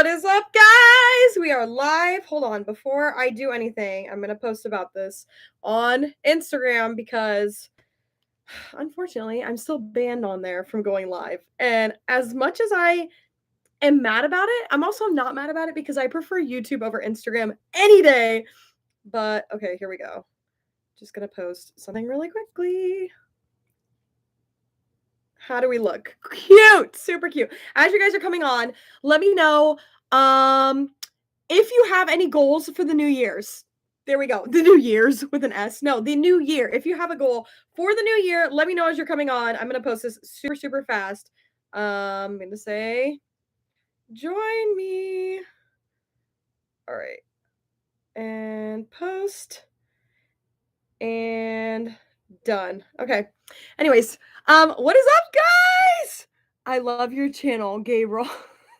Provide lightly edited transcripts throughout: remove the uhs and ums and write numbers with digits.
What is up, guys? We are live. Hold on. Before I do anything, I'm going to post about this on Instagram because unfortunately, I'm still banned on there from going live. And as much as I am mad about it, I'm also not mad about it because I prefer YouTube over Instagram any day. But okay, here we go. Just going to post something really quickly. How do we look? Cute, super cute. As you guys are coming on, let me know if you have any goals for the New Year's. There we go. The New Year's with an S. No, the new year. If you have a goal for the new year, let me know as you're coming on. I'm going to post this super, super fast. I'm going to say, join me. All right. And post. And done. Okay. Anyways, what is up, guys? I love your channel, Gabriel.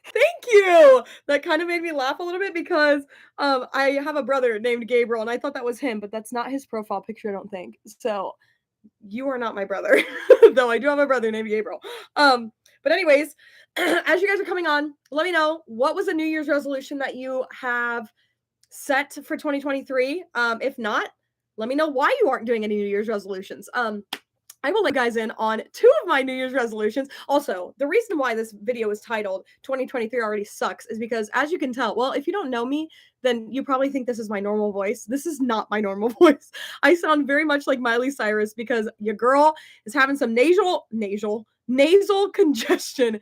Thank you. That kind of made me laugh a little bit because I have a brother named Gabriel and I thought that was him, but that's not his profile picture, I don't think. So you are not my brother, though I do have a brother named Gabriel. But anyways, as you guys are coming on, let me know what was a New Year's resolution that you have set for 2023. If not, let me know why you aren't doing any New Year's resolutions. I will let you guys in on 2 of my New Year's resolutions. Also, the reason why this video is titled 2023 already sucks is because, as you can tell, well, if you don't know me, then you probably think this is my normal voice. This is not my normal voice. I sound very much like Miley Cyrus because your girl is having some nasal congestion,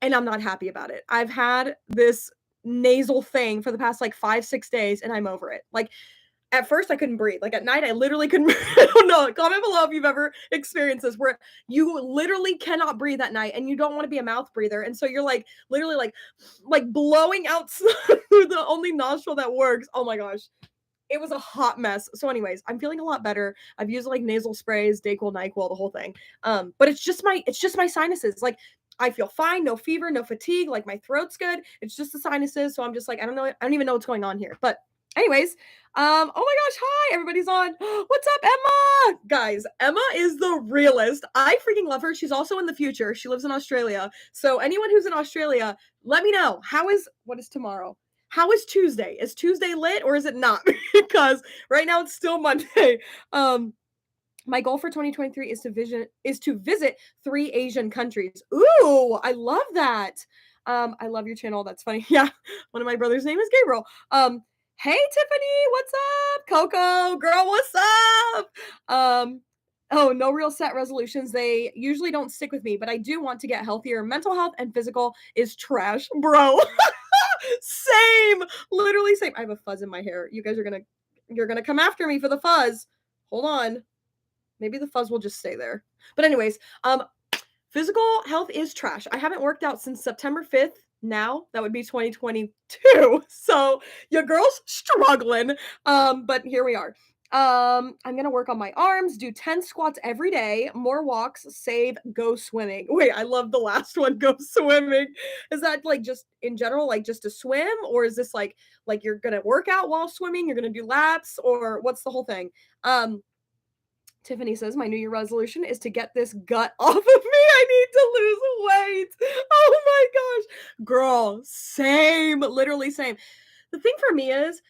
and I'm not happy about it. I've had this nasal thing for the past like 5-6 days, and I'm over it. Like, at first I couldn't breathe. Like at night I literally couldn't I don't know. Comment below if you've ever experienced this where you literally cannot breathe at night and you don't want to be a mouth breather. And so you're like literally like blowing out through the only nostril that works. Oh my gosh. It was a hot mess. So anyways, I'm feeling a lot better. I've used like nasal sprays, Dayquil, NyQuil, the whole thing. But it's just my sinuses. Like I feel fine, no fever, no fatigue, like my throat's good. It's just the sinuses. So I'm just like, I don't even know what's going on here. But anyways, oh my gosh, hi, everybody's on. What's up, Emma? Guys, Emma is the realest. I freaking love her. She's also in the future. She lives in Australia. So anyone who's in Australia, let me know. What is tomorrow? How is Tuesday? Is Tuesday lit or is it not? Because right now it's still Monday. My goal for 2023 is to visit 3 Asian countries. Ooh, I love that. I love your channel. That's funny. Yeah, one of my brother's name is Gabriel. Hey Tiffany, what's up? Coco, girl, what's up? Oh, no real set resolutions. They usually don't stick with me, but I do want to get healthier. Mental health and physical is trash, bro. Same, literally same. I have a fuzz in my hair. You guys you're gonna come after me for the fuzz. Hold on. Maybe the fuzz will just stay there. But anyways, physical health is trash. I haven't worked out since September 5th. Now that would be 2022. So your girl's struggling. But here we are. I'm gonna work on my arms, do 10 squats every day, more walks, save, go swimming. Wait, I love the last one, go swimming. Is that like just in general, like just to swim, or is this like you're gonna work out while swimming, you're gonna do laps, or what's the whole thing? Tiffany says, my New Year resolution is to get this gut off of me. I need to lose weight. Oh my gosh. Girl, same. Literally same. The thing for me is,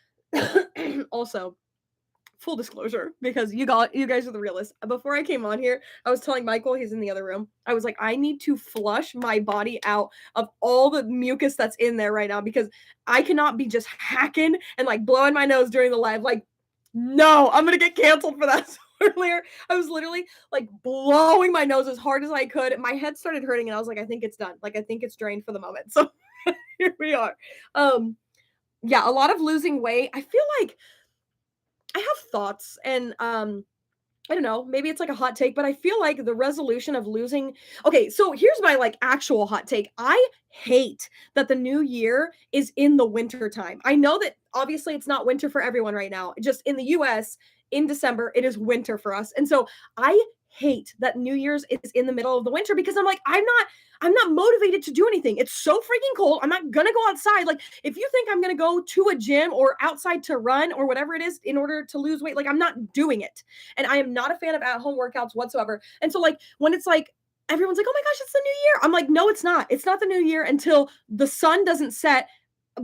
also, full disclosure, because you guys are the realists. Before I came on here, I was telling Michael, he's in the other room, I was like, I need to flush my body out of all the mucus that's in there right now because I cannot be just hacking and like blowing my nose during the live. Like, no, I'm gonna get canceled for that. Earlier, I was literally like blowing my nose as hard as I could. My head started hurting, and I was like, I think it's done. Like, I think it's drained for the moment. So here we are. Yeah, a lot of losing weight. I feel like I have thoughts, and I don't know, maybe it's like a hot take, but I feel like the resolution of losing. Okay, so here's my like actual hot take. I hate that the new year is in the winter time. I know that obviously it's not winter for everyone right now. Just in the US in December, it is winter for us. And so I hate that New Year's is in the middle of the winter because I'm like, I'm not motivated to do anything. It's so freaking cold. I'm not gonna go outside. Like, if you think I'm gonna go to a gym or outside to run or whatever it is in order to lose weight, like, I'm not doing it. And I am not a fan of at-home workouts whatsoever. And so, like, when it's like everyone's like, oh my gosh, it's the new year. I'm like, no, it's not. It's not the new year until the sun doesn't set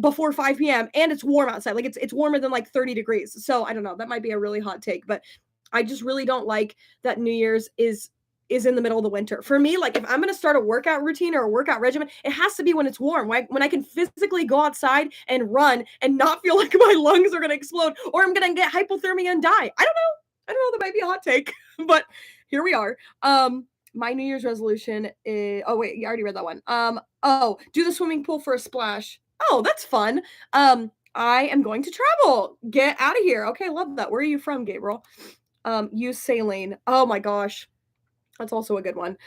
before 5 p.m. and it's warm outside. Like it's warmer than like 30 degrees. So I don't know. That might be a really hot take, but I just really don't like that New Year's is in the middle of the winter. For me, like if I'm going to start a workout routine or a workout regimen, it has to be when it's warm, when I can physically go outside and run and not feel like my lungs are going to explode or I'm going to get hypothermia and die. I don't know. I don't know. That might be a hot take, but here we are. My New Year's resolution is, oh wait, you already read that one. Oh, do the swimming pool for a splash. Oh, that's fun. I am going to travel. Get out of here. Okay, love that. Where are you from, Gabriel? Use saline. Oh my gosh. That's also a good one.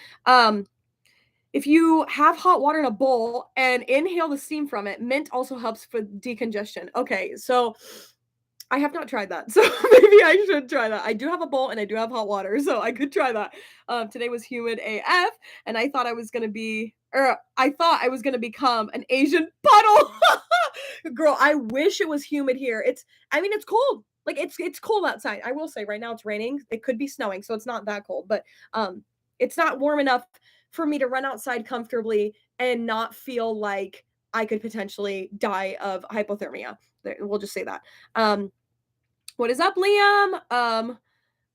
If you have hot water in a bowl and inhale the steam from it, mint also helps for decongestion. Okay, so I have not tried that. So maybe I should try that. I do have a bowl and I do have hot water, so I could try that. Today was humid AF, and I thought I was gonna be, or I thought I was gonna become an Asian puddle. Girl, I wish it was humid here. I mean, it's cold. Like it's cold outside. I will say right now it's raining. It could be snowing, so it's not that cold, but it's not warm enough for me to run outside comfortably and not feel like I could potentially die of hypothermia. We'll just say that. What is up, Liam?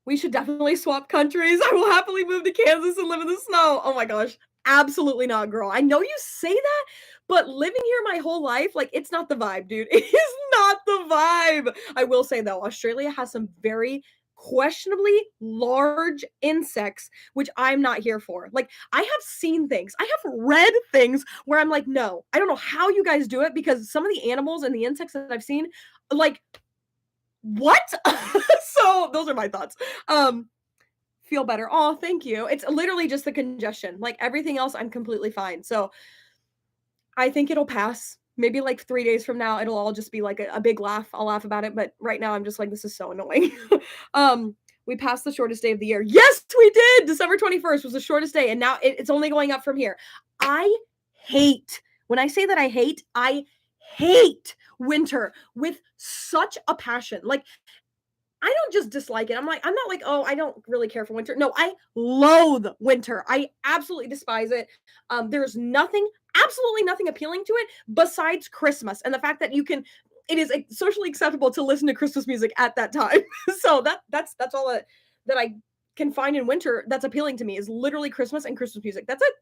We should definitely swap countries. I will happily move to Kansas and live in the snow. Oh my gosh. Absolutely not, girl. I know you say that, but living here my whole life, like it's not the vibe, dude. It is not the vibe. I will say though, Australia has some very questionably large insects, which I'm not here for. Like I have seen things, I have read things where I'm like, no, I don't know how you guys do it because some of the animals and the insects that I've seen, like, what? So those are my thoughts. Feel better. Oh, thank you. It's literally just the congestion. Like everything else, I'm completely fine. So I think it'll pass. Maybe like 3 days from now, it'll all just be like a big laugh. I'll laugh about it. But right now, I'm just like, this is so annoying. We passed the shortest day of the year. Yes, we did. December 21st was the shortest day. And now it's only going up from here. I hate, when I say that I hate winter with such a passion. Like, I don't just dislike it. I'm not like, oh, I don't really care for winter. No, I loathe winter. I absolutely despise it. There's nothing, absolutely nothing appealing to it besides Christmas and the fact that it is socially acceptable to listen to Christmas music at that time. So that's all that I can find in winter that's appealing to me is literally Christmas and Christmas music. That's it.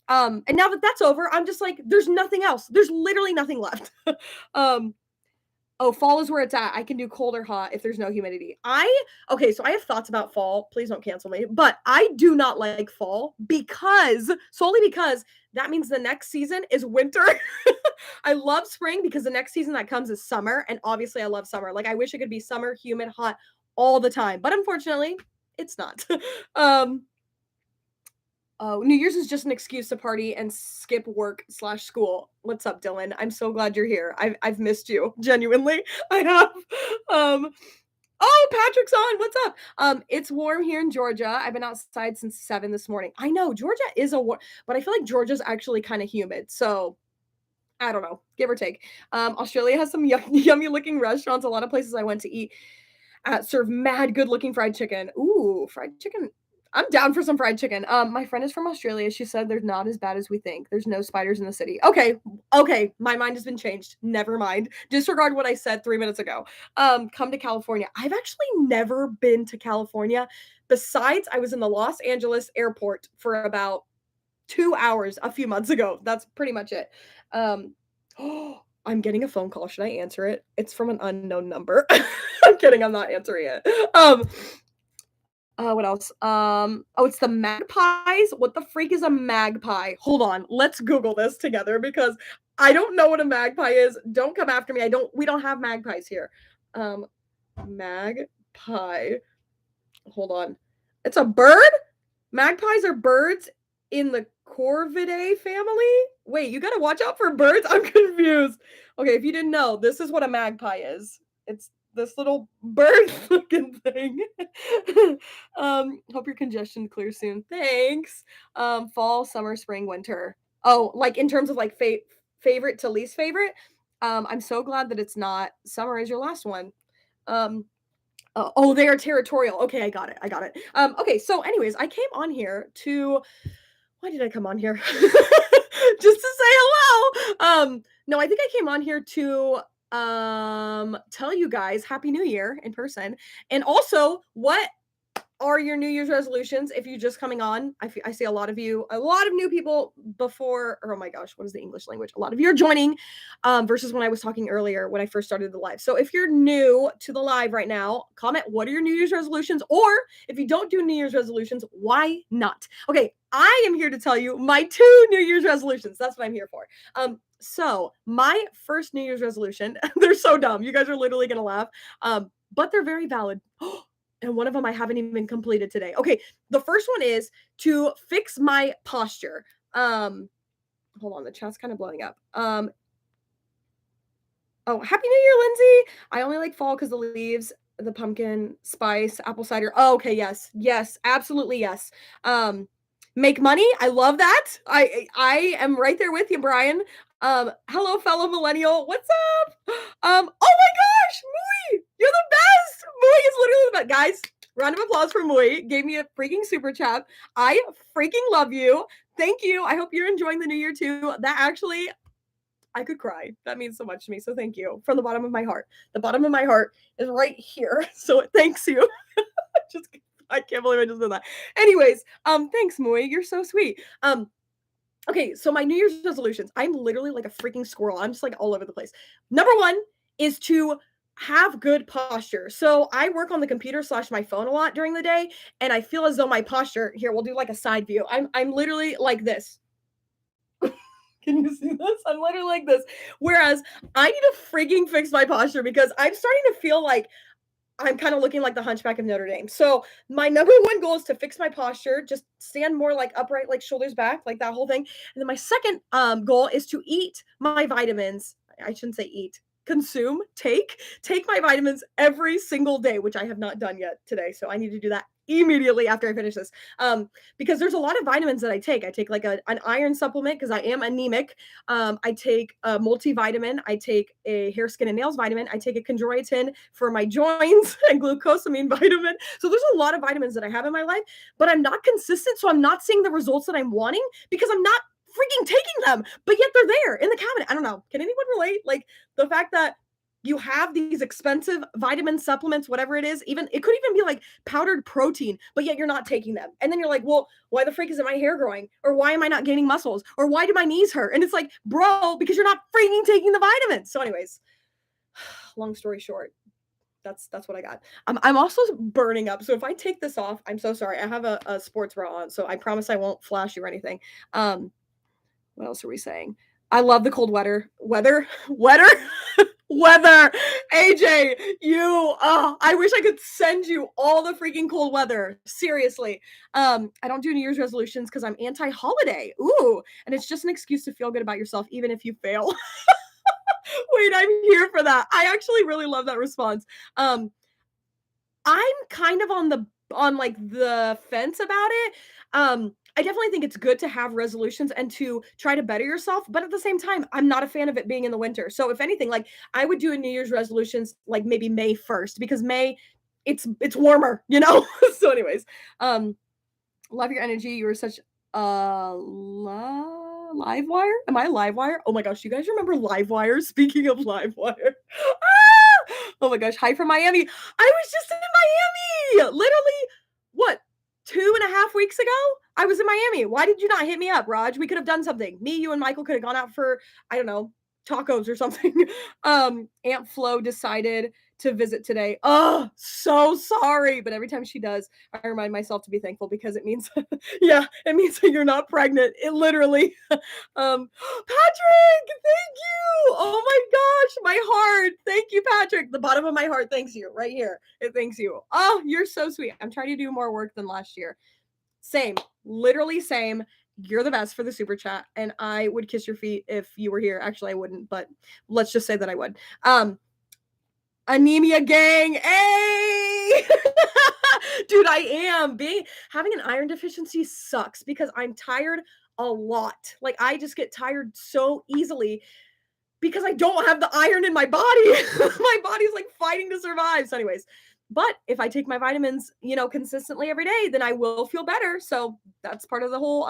And now that that's over, I'm just like, there's nothing else. There's literally nothing left. Oh, fall is where it's at. I can do cold or hot if there's no humidity. Okay, so I have thoughts about fall. Please don't cancel me. But I do not like fall solely because that means the next season is winter. I love spring because the next season that comes is summer. And obviously I love summer. Like I wish it could be summer, humid, hot all the time. But unfortunately, it's not. Oh, New Year's is just an excuse to party and skip work/school. What's up, Dylan? I'm so glad you're here. I've missed you. Genuinely. I have. Um Oh, Patrick's on. What's up? It's warm here in Georgia. I've been outside since 7 this morning. I know Georgia is but I feel like Georgia's actually kind of humid. So I don't know, give or take. Australia has some yummy looking restaurants. A lot of places I went to eat serve mad good looking fried chicken. Ooh, fried chicken. I'm down for some fried chicken. My friend is from Australia. She said they're not as bad as we think. There's no spiders in the city. Okay, okay. My mind has been changed. Never mind. Disregard what I said 3 minutes ago. Come to California. I've actually never been to California. Besides, I was in the Los Angeles airport for about 2 hours a few months ago. That's pretty much it. I'm getting a phone call. Should I answer it? It's from an unknown number. I'm kidding. I'm not answering it. What else? Oh, it's the magpies. What the freak is a magpie? Hold on. Let's Google this together because I don't know what a magpie is. Don't come after me. We don't have magpies here. Magpie. Hold on. It's a bird? Magpies are birds in the Corvidae family? Wait, you gotta watch out for birds? I'm confused. Okay, if you didn't know, this is what a magpie is. It's this little bird looking thing. Hope your congestion clears soon. Thanks. Fall, summer, spring, winter. Oh, like in terms of like favorite to least favorite. I'm so glad that it's not summer is your last one. Oh, they are territorial. Okay, I got it. Okay, so anyways, I came on here to why did I come on here? Just to say hello. No, I think I came on here to tell you guys Happy New Year in person. And also, what are your New Year's resolutions if you're just coming on? I see a lot of new people before, or oh my gosh, what is the English language? A lot of you are joining versus when I was talking earlier when I first started the live. So if you're new to the live right now, comment what are your New Year's resolutions? Or if you don't do New Year's resolutions, why not? Okay, I am here to tell you my 2 New Year's resolutions. That's what I'm here for. So my first New Year's resolution, they're so dumb. You guys are literally gonna laugh. But they're very valid. And one of them I haven't even completed today. Okay, the first one is to fix my posture. Hold on, the chat's kind of blowing up. Oh, Happy New Year, Lindsay. I only like fall because the leaves, the pumpkin spice, apple cider. Oh, okay, yes, yes, absolutely yes. Make money. I love that. I am right there with you, Brian. Hello, fellow millennial. What's up? Oh my gosh, Mui, you're the best. Mui is literally the best. Guys, round of applause for Mui. Gave me a freaking super chat. I freaking love you. Thank you. I hope you're enjoying the new year too. That actually, I could cry. That means so much to me. So thank you from the bottom of my heart. The bottom of my heart is right here. So it thanks you. Just I can't believe I just did that. Anyways, thanks, Mui. You're so sweet. Okay, so my New Year's resolutions. I'm literally like a freaking squirrel. I'm just like all over the place. Number one is to have good posture. So I work on the computer slash my phone a lot during the day, and I feel as though my posture here, we'll do like a side view. I'm literally like this. Can you see this? I'm literally like this. Whereas I need to freaking fix my posture because I'm starting to feel like I'm kind of looking like the Hunchback of Notre Dame. So my number one goal is to fix my posture, just stand more like upright, like shoulders back, like that whole thing. And then my second goal is to eat my vitamins. I shouldn't say eat, consume, take my vitamins every single day, which I have not done yet today. So I need to do that immediately after I finish this. Because there's a lot of vitamins that I take. I take like an iron supplement because I am anemic. I take a multivitamin. I take a hair, skin, and nails vitamin. I take a chondroitin for my joints and glucosamine vitamin. So there's a lot of vitamins that I have in my life, but I'm not consistent. So I'm not seeing the results that I'm wanting because I'm not freaking taking them, but yet they're there in the cabinet. I don't know. Can anyone relate? Like the fact that you have these expensive vitamin supplements, whatever it is, even it could even be like powdered protein, but yet you're not taking them. And then you're like, well, why the freak isn't my hair growing? Or why am I not gaining muscles? Or why do my knees hurt? And it's like, bro, because you're not freaking taking the vitamins. So, anyways, long story short, that's what I got. I'm also burning up. So if I take this off, I'm so sorry. I have a sports bra on, so I promise I won't flash you or anything. What else are we saying? I love the cold weather. Weather? Weather. AJ, I wish I could send you all the freaking cold weather. Seriously. I don't do New Year's resolutions because I'm anti-holiday. Ooh, and it's just an excuse to feel good about yourself, even if you fail. Wait, I'm here for that. I actually really love that response. I'm kind of on like the fence about it. I definitely think it's good to have resolutions and to try to better yourself, but at the same time, I'm not a fan of it being in the winter. So if anything, like I would do a New Year's resolutions like maybe May 1st because May it's warmer, you know? So anyways, love your energy. You were such a Livewire. Am I Livewire? Oh my gosh, you guys remember Livewire? Speaking of Livewire. Oh my gosh, hi from Miami. I was just in Miami. Literally, what, 2.5 weeks ago? I was in Miami. Why did you not hit me up, Raj? We could have done something. Me, you, and Michael could have gone out for, I don't know, tacos or something. Aunt Flo decided to visit today. Oh, so sorry. But every time she does, I remind myself to be thankful because it means, yeah, it means that you're not pregnant. It literally, Patrick, thank you. Oh my gosh, my heart. Thank you, Patrick. The bottom of my heart thanks you right here. It thanks you. Oh, you're so sweet. I'm trying to do more work than last year. Same, literally same. You're the best for the super chat, and I would kiss your feet if you were here. Actually, I wouldn't, but let's just say that I would. Anemia gang, hey! Dude, I am. Having an iron deficiency sucks because I'm tired a lot. Like I just get tired so easily because I don't have the iron in my body. My body's like fighting to survive. So anyways, but if I take my vitamins, consistently every day, then I will feel better. So that's part of the whole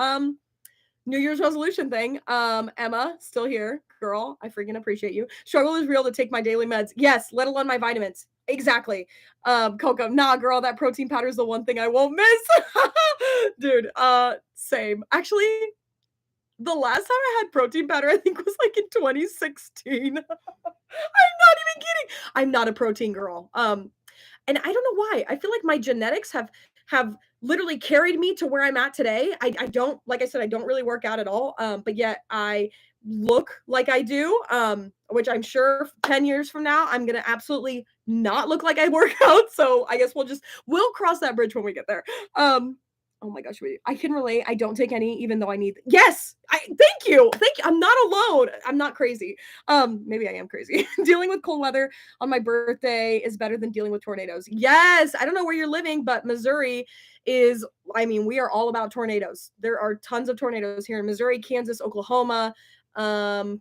New Year's resolution thing. Emma, still here. Girl, I freaking appreciate you. Struggle is real to take my daily meds. Yes, let alone my vitamins. Exactly. Coco, nah, girl, that protein powder is the one thing I won't miss. Dude, same. Actually, the last time I had protein powder, I think was like in 2016. I'm not even kidding. I'm not a protein girl. And I don't know why. I feel like my genetics have literally carried me to where I'm at today. I don't, like I said, I don't really work out at all. But yet I look like I do. Which I'm sure 10 years from now I'm gonna absolutely not look like I work out. So I guess we'll cross that bridge when we get there. Oh my gosh, wait. I can relate. I don't take any, even though I need. Yes, thank you, thank you. I'm not alone. I'm not crazy. Maybe I am crazy. Dealing with cold weather on my birthday is better than dealing with tornadoes. Yes, I don't know where you're living, but Missouri is. I mean, we are all about tornadoes. There are tons of tornadoes here in Missouri, Kansas, Oklahoma.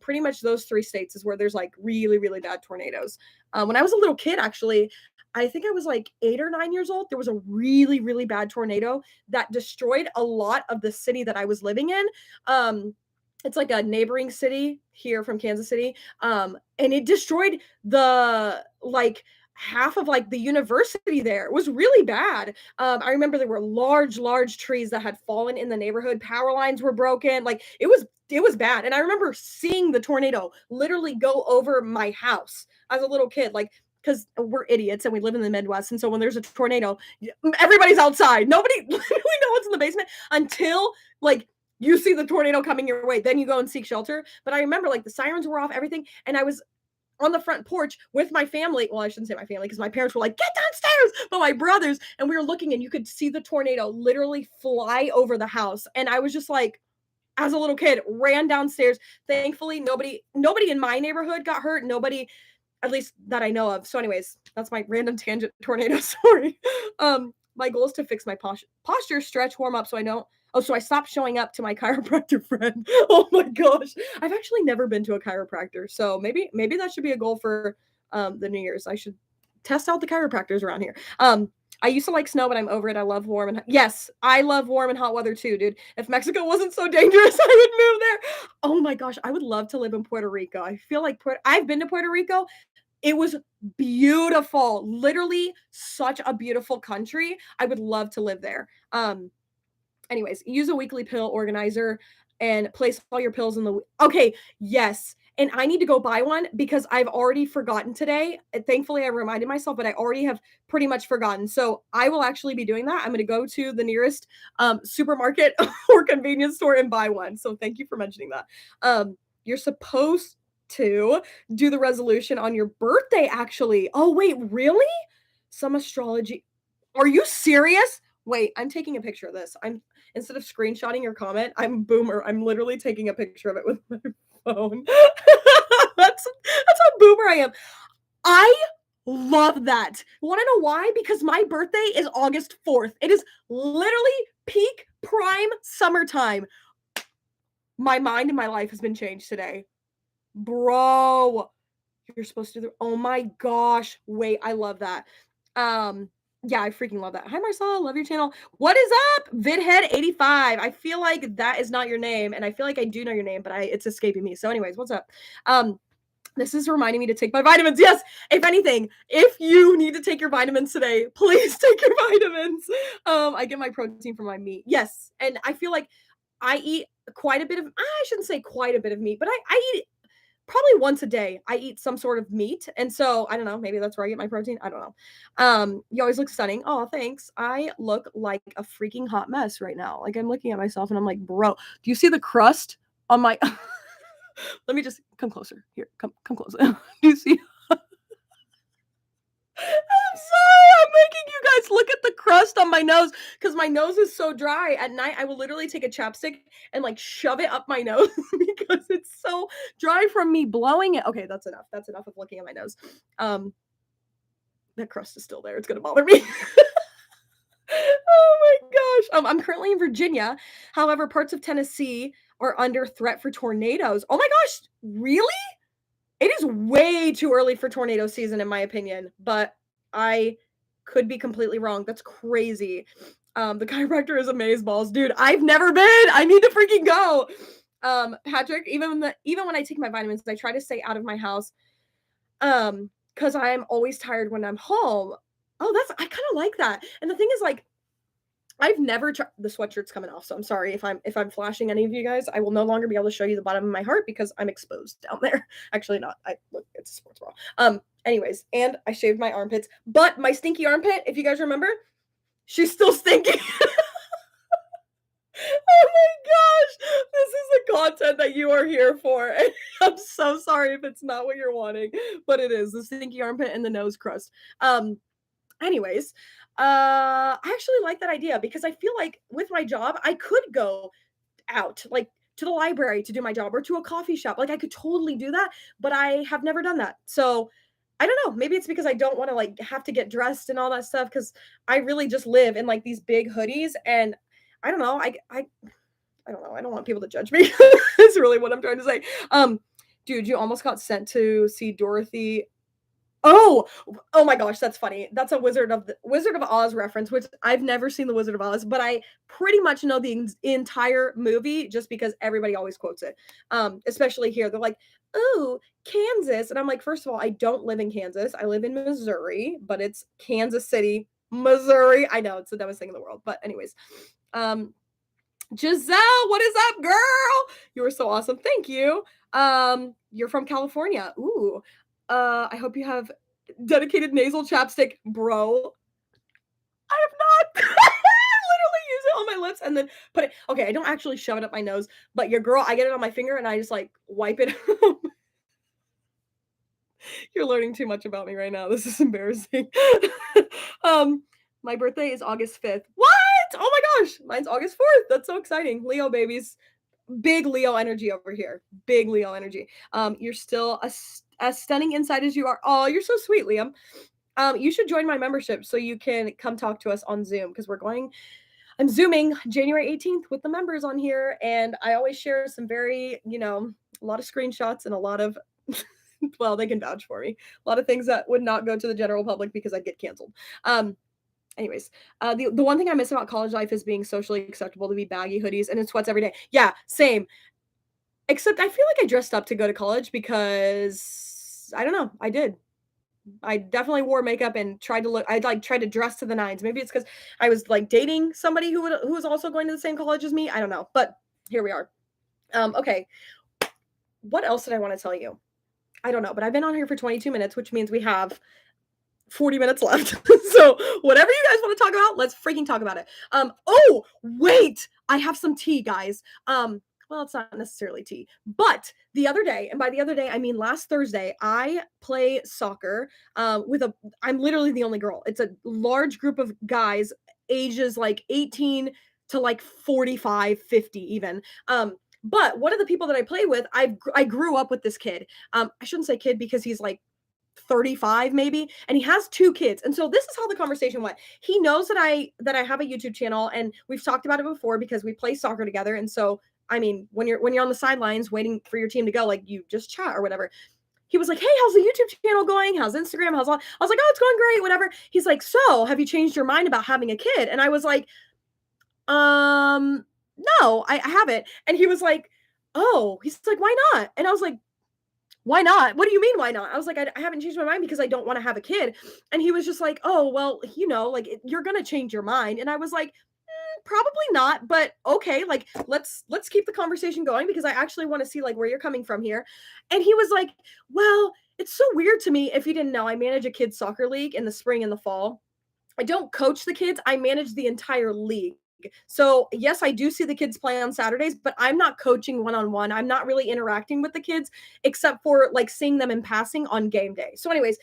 Pretty much those three states is where there's like really, really bad tornadoes. When I was a little kid, actually, I think I was like 8 or 9 years old. There was a really, really bad tornado that destroyed a lot of the city that I was living in. It's like a neighboring city here from Kansas City. And it destroyed the like half of like the university there. It was really bad. I remember there were large, large trees that had fallen in the neighborhood. Power lines were broken. Like it was bad. And I remember seeing the tornado literally go over my house as a little kid. Like because we're idiots and we live in the Midwest. And so when there's a tornado, everybody's outside. Nobody literally knows what's in the basement until like you see the tornado coming your way. Then you go and seek shelter. But I remember like the sirens were off, everything. And I was on the front porch with my family. Well, I shouldn't say my family because my parents were like, get downstairs, but my brothers. And we were looking and you could see the tornado literally fly over the house. And I was just like, as a little kid, ran downstairs. Thankfully, nobody in my neighborhood got hurt. Nobody, at least that I know of. So, anyways, that's my random tangent tornado story. My goal is to fix my posture, stretch, warm up, so I don't. Oh, so I stopped showing up to my chiropractor friend. Oh my gosh, I've actually never been to a chiropractor, so maybe that should be a goal for the New Year's. I should test out the chiropractors around here. I used to like snow, but I'm over it. I love warm and yes, I love warm and hot weather too, dude. If Mexico wasn't so dangerous, I would move there. Oh my gosh, I would love to live in Puerto Rico. I feel like I've been to Puerto Rico. It was beautiful. Literally such a beautiful country. I would love to live there. Anyways, use a weekly pill organizer and place all your pills in the okay, yes. And I need to go buy one because I've already forgotten today. Thankfully, I reminded myself, but I already have pretty much forgotten. So I will actually be doing that. I'm going to go to the nearest supermarket or convenience store and buy one. So thank you for mentioning that. You're supposed to do the resolution on your birthday, actually. Oh, wait, really? Some astrology. Are you serious? Wait, I'm taking a picture of this. I'm instead of screenshotting your comment, I'm boomer. I'm literally taking a picture of it with my phone. That's how boomer I am. I love that. Want to know why? Because my birthday is August 4th. It is literally peak prime summertime. My mind and my life has been changed today. Bro, you're supposed to do the oh my gosh. Wait, I love that. Yeah, I freaking love that. Hi Marcel, love your channel. What is up? Vidhead85. I feel like that is not your name, and I feel like I do know your name, but it's escaping me. So, anyways, what's up? This is reminding me to take my vitamins. Yes, if anything, if you need to take your vitamins today, please take your vitamins. I get my protein from my meat. Yes, and I feel like I eat quite a bit of I shouldn't say quite a bit of meat, but I eat probably once a day I eat some sort of meat. And so I don't know, maybe that's where I get my protein. I don't know. You always look stunning. Oh, thanks. I look like a freaking hot mess right now. Like I'm looking at myself and I'm like, bro, do you see the crust on my let me just come closer. Here, come closer. Do you see? I'm sorry, I'm making you guys look at the crust on my nose because my nose is so dry. At night, I will literally take a chapstick and like shove it up my nose because it's so dry from me blowing it. Okay, that's enough. That's enough of looking at my nose. That crust is still there. It's gonna bother me. Oh my gosh. I'm currently in Virginia. However, parts of Tennessee are under threat for tornadoes. Oh my gosh, really? It is way too early for tornado season, in my opinion, but I could be completely wrong. That's crazy. The chiropractor is amazeballs, dude. I've never been. I need to freaking go. Patrick, even when I take my vitamins, I try to stay out of my house. Because I'm always tired when I'm home. Oh, I kind of like that. And the thing is, like, I've never tried the sweatshirt's coming off, so I'm sorry if I'm flashing any of you guys. I will no longer be able to show you the bottom of my heart because I'm exposed down there. Actually, not. I look, it's a sports bra. Anyways, and I shaved my armpits, but my stinky armpit, if you guys remember, she's still stinky. Oh my gosh, this is the content that you are here for. And I'm so sorry if it's not what you're wanting, but it is the stinky armpit and the nose crust. Anyways, I actually like that idea because I feel like with my job, I could go out, like to the library to do my job or to a coffee shop. Like I could totally do that, but I have never done that. So I don't know. Maybe it's because I don't want to like have to get dressed and all that stuff because I really just live in like these big hoodies and I don't know. I don't know. I don't want people to judge me. Is really what I'm trying to say. Dude, you almost got sent to see Dorothy. Oh, oh my gosh, that's funny. That's a Wizard of Oz reference, which I've never seen the Wizard of Oz, but I pretty much know the entire movie just because everybody always quotes it. Especially here, they're like, "Oh, Kansas," and I'm like, first of all, I don't live in Kansas. I live in Missouri, but it's Kansas City, Missouri. I know it's the dumbest thing in the world, but anyways, um, Giselle, what is up, girl? You were so awesome. Thank you. You're from California. Ooh. I hope you have dedicated nasal chapstick, bro. I have not. I literally use it on my lips and then put it. Okay, I don't actually shove it up my nose, but your girl, I get it on my finger and I just like wipe it. You're learning too much about me right now. This is embarrassing. um, my birthday is August 5th. What? Oh my gosh, mine's August 4th. That's so exciting. Leo babies. Big Leo energy over here. Big Leo energy. You're still as stunning inside as you are. Oh, you're so sweet, Liam. You should join my membership so you can come talk to us on Zoom because I'm Zooming January 18th with the members on here. And I always share some very, a lot of screenshots and a lot of, well, they can vouch for me. A lot of things that would not go to the general public because I'd get canceled. Anyways, the one thing I miss about college life is being socially acceptable to be baggy hoodies and in sweats every day. Yeah, same. Except I feel like I dressed up to go to college because I don't know, I did. I definitely wore makeup and tried to dress to the nines. Maybe it's because I was like dating somebody who was also going to the same college as me. I don't know, but here we are. Okay. What else did I want to tell you? I don't know, but I've been on here for 22 minutes, which means we have 40 minutes left. So whatever you guys want to talk about, let's freaking talk about it. Oh, wait, I have some tea, guys. Well, it's not necessarily tea, but the other day, and by the other day, I mean last Thursday, I play soccer I'm literally the only girl. It's a large group of guys, ages like 18 to like 45, 50 even. But one of the people that I play with, I grew up with this kid. I shouldn't say kid because he's like 35 maybe, and he has 2 kids. And so this is how the conversation went. He knows that I have a YouTube channel and we've talked about it before because we play soccer together. And so I mean, when you're on the sidelines waiting for your team to go, like you just chat or whatever. He was like, "Hey, how's the YouTube channel going? How's Instagram? How's all?" I was like, "Oh, it's going great, whatever." He's like, "So, have you changed your mind about having a kid?" And I was like, no, I haven't." And he was like, "Oh," he's like, "Why not?" And I was like, "Why not? What do you mean, why not?" I was like, I haven't changed my mind because I don't want to have a kid." And he was just like, "Oh, well, like you're going to change your mind." And I was like, probably not, but okay, like let's keep the conversation going because I actually want to see like where you're coming from here. And he was like, "Well, it's so weird to me. If you didn't know, I manage a kids soccer league in the spring and the fall. I don't coach the kids, I manage the entire league. So, yes, I do see the kids play on Saturdays, but I'm not coaching one-on-one. I'm not really interacting with the kids except for like seeing them in passing on game day." So anyways,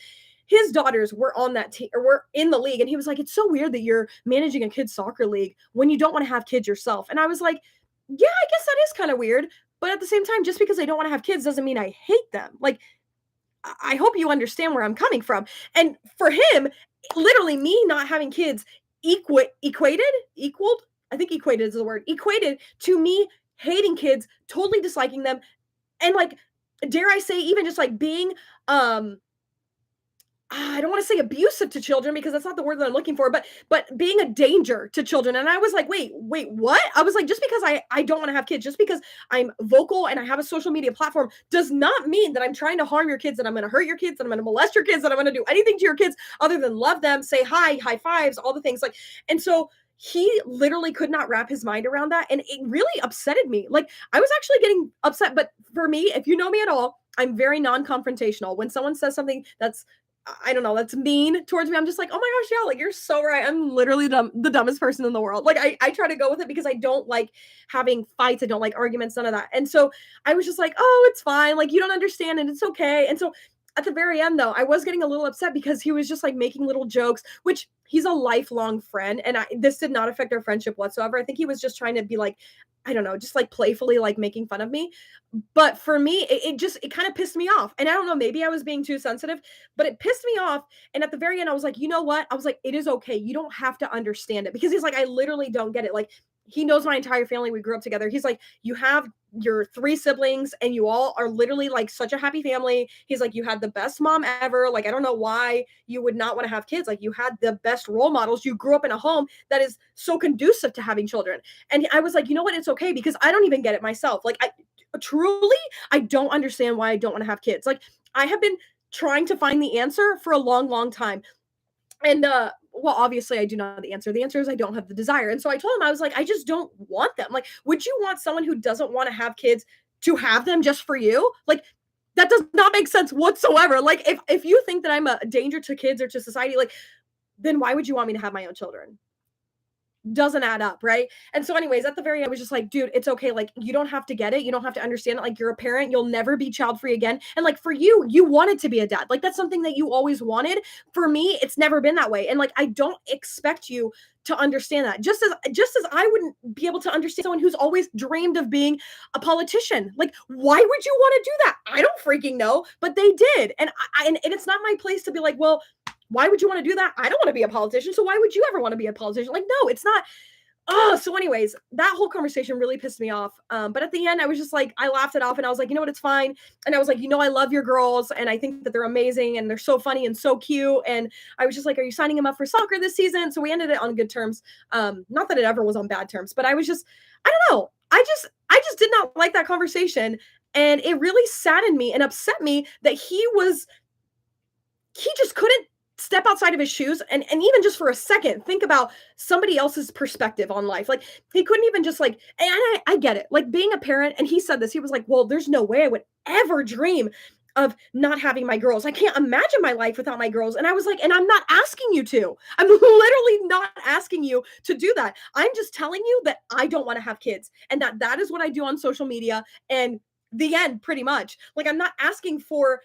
his daughters were on that team or were in the league and he was like, "It's so weird that you're managing a kids soccer league when you don't want to have kids yourself." And I was like, "Yeah, I guess that is kind of weird, but at the same time, just because I don't want to have kids doesn't mean I hate them." Like I hope you understand where I'm coming from. And for him, literally me not having kids equaled, I think equated is the word, equated to me hating kids, totally disliking them, and like, dare I say, even just like being I don't want to say abusive to children because that's not the word that I'm looking for, but being a danger to children. And I was like, wait, what? I was like, just because I don't want to have kids, just because I'm vocal and I have a social media platform does not mean that I'm trying to harm your kids, that I'm going to hurt your kids, that I'm going to molest your kids, that I'm going to do anything to your kids other than love them, say hi, high fives, all the things. Like, and so he literally could not wrap his mind around that. And it really upsetted me. Like, I was actually getting upset. But for me, if you know me at all, I'm very non-confrontational. When someone says something that's, I don't know, that's mean towards me, I'm just like, oh my gosh, yeah, like you're so right. I'm literally the dumbest person in the world. Like I try to go with it because I don't like having fights. I don't like arguments, none of that. And so I was just like, oh, it's fine. Like you don't understand and it's okay. And so at the very end though, I was getting a little upset because he was just like making little jokes, which he's a lifelong friend. And this did not affect our friendship whatsoever. I think he was just trying to be like, I don't know, just like playfully like making fun of me. But for me, it kind of pissed me off. And I don't know, maybe I was being too sensitive, but it pissed me off. And at the very end, I was like, you know what? I was like, it is okay. You don't have to understand it because he's like, I literally don't get it. Like, he knows my entire family. We grew up together. He's like, you have your three siblings and you all are literally like such a happy family. He's like, you had the best mom ever. Like, I don't know why you would not want to have kids. Like, you had the best role models. You grew up in a home that is so conducive to having children. And I was like, you know what? It's okay because I don't even get it myself. Like, truly, I don't understand why I don't want to have kids. Like, I have been trying to find the answer for a long, long time. And well, obviously I do not know the answer. The answer is I don't have the desire. And so I told him, I was like, I just don't want them. Like, would you want someone who doesn't want to have kids to have them just for you? Like, that does not make sense whatsoever. Like, if you think that I'm a danger to kids or to society, like, then why would you want me to have my own children? Doesn't add up, right? And so anyways, at the very end, I was just like, dude, it's okay. Like, you don't have to get it. You don't have to understand it. Like, you're a parent. You'll never be child free again. And like, for you, you wanted to be a dad. Like, that's something that you always wanted. For me, it's never been that way. And like, I don't expect you to understand that. Just as I wouldn't be able to understand someone who's always dreamed of being a politician. Like, why would you want to do that? I don't freaking know, but they did. And and it's not my place to be like, well, why would you want to do that? I don't want to be a politician. So why would you ever want to be a politician? Like, no, it's not. Oh, so anyways, that whole conversation really pissed me off. But at the end, I was just like, I laughed it off and I was like, you know what, it's fine. And I was like, you know, I love your girls and I think that they're amazing and they're so funny and so cute. And I was just like, are you signing them up for soccer this season? So we ended it on good terms. Not that it ever was on bad terms, but I was just, I don't know. I just did not like that conversation. And it really saddened me and upset me that he just couldn't step outside of his shoes and even just for a second think about somebody else's perspective on life. Like, he couldn't even just like, and I get it, like being a parent. And he said this, he was like, well, there's no way I would ever dream of not having my girls. I can't imagine my life without my girls. And I was like, and I'm not asking you to. I'm literally not asking you to do that. I'm just telling you that I don't want to have kids and that is what I do on social media. And the end, pretty much. Like, I'm not asking for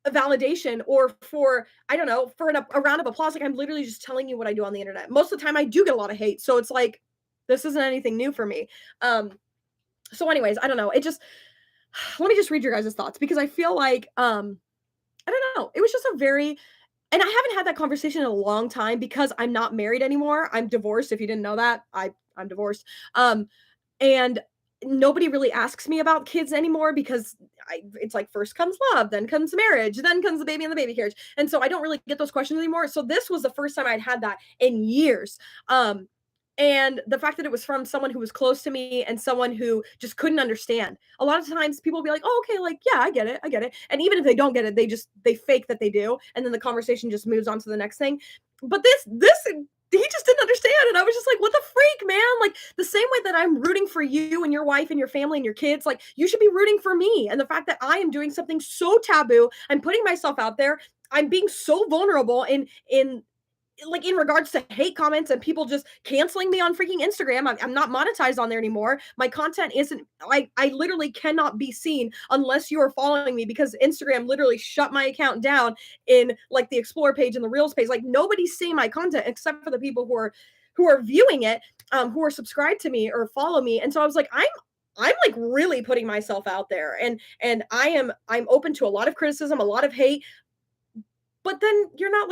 a validation or for, I don't know, for a round of applause. Like, I'm literally just telling you what I do on the internet. Most of the time I do get a lot of hate. So it's like, this isn't anything new for me. So anyways, I don't know. It just, let me just read your guys' thoughts because I feel like, I don't know. It was just a very, and I haven't had that conversation in a long time because I'm not married anymore. I'm divorced. If you didn't know that, I'm divorced. And nobody really asks me about kids anymore because it's like first comes love, then comes marriage, then comes the baby and the baby carriage. And so I don't really get those questions anymore. So this was the first time I'd had that in years. And the fact that it was from someone who was close to me and someone who just couldn't understand. A lot of times people will be like, oh, okay, like, yeah, I get it. I get it. And even if they don't get it, they fake that they do. And then the conversation just moves on to the next thing. But this he just didn't understand. And I was just like, what the freak, man? Like, the same way that I'm rooting for you and your wife and your family and your kids, like, you should be rooting for me. And the fact that I am doing something so taboo, I'm putting myself out there, I'm being so vulnerable in like in regards to hate comments and people just canceling me on freaking Instagram. I'm not monetized on there anymore. My content isn't, I literally cannot be seen unless you are following me because Instagram literally shut my account down in like the explore page and the reels page. Like, nobody's seeing my content except for the people who are viewing it, who are subscribed to me or follow me. And so I was like, I'm like really putting myself out there and I'm open to a lot of criticism, a lot of hate, but then you're not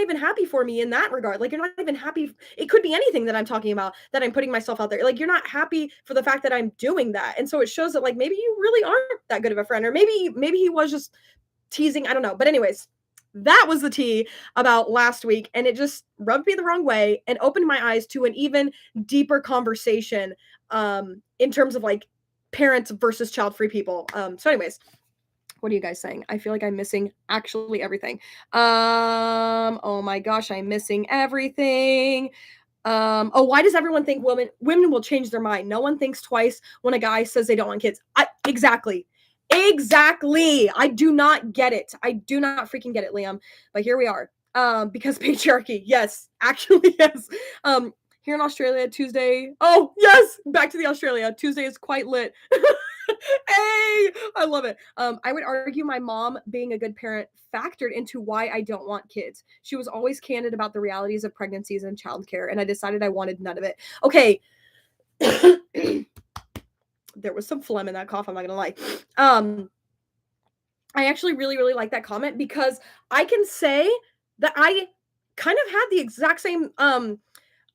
even happy for me in that regard. Like, you're not even happy. It could be anything that I'm talking about that I'm putting myself out there. Like, you're not happy for the fact that I'm doing that. And so it shows that like maybe you really aren't that good of a friend, or maybe he was just teasing. I don't know. But anyways, That was the tea about last week, and it just rubbed me the wrong way and opened my eyes to an even deeper conversation, in terms of, like, parents versus child-free people. So anyways, what are you guys saying? I feel like I'm missing actually everything. Oh my gosh, I'm missing everything. Oh, why does everyone think women will change their mind? No one thinks twice when a guy says they don't want kids. Exactly. Exactly. I do not get it. I do not freaking get it, Liam. But here we are. Because patriarchy. Yes, actually, yes. Here in Australia, Tuesday. Oh, yes, back to the Australia. Tuesday is quite lit. Hey, I love it. I would argue my mom being a good parent factored into why I don't want kids. She was always candid about the realities of pregnancies and childcare, and I decided I wanted none of it. Okay. There was some phlegm in that cough, I'm not gonna lie. I actually really, really like that comment because I can say that I kind of had the exact same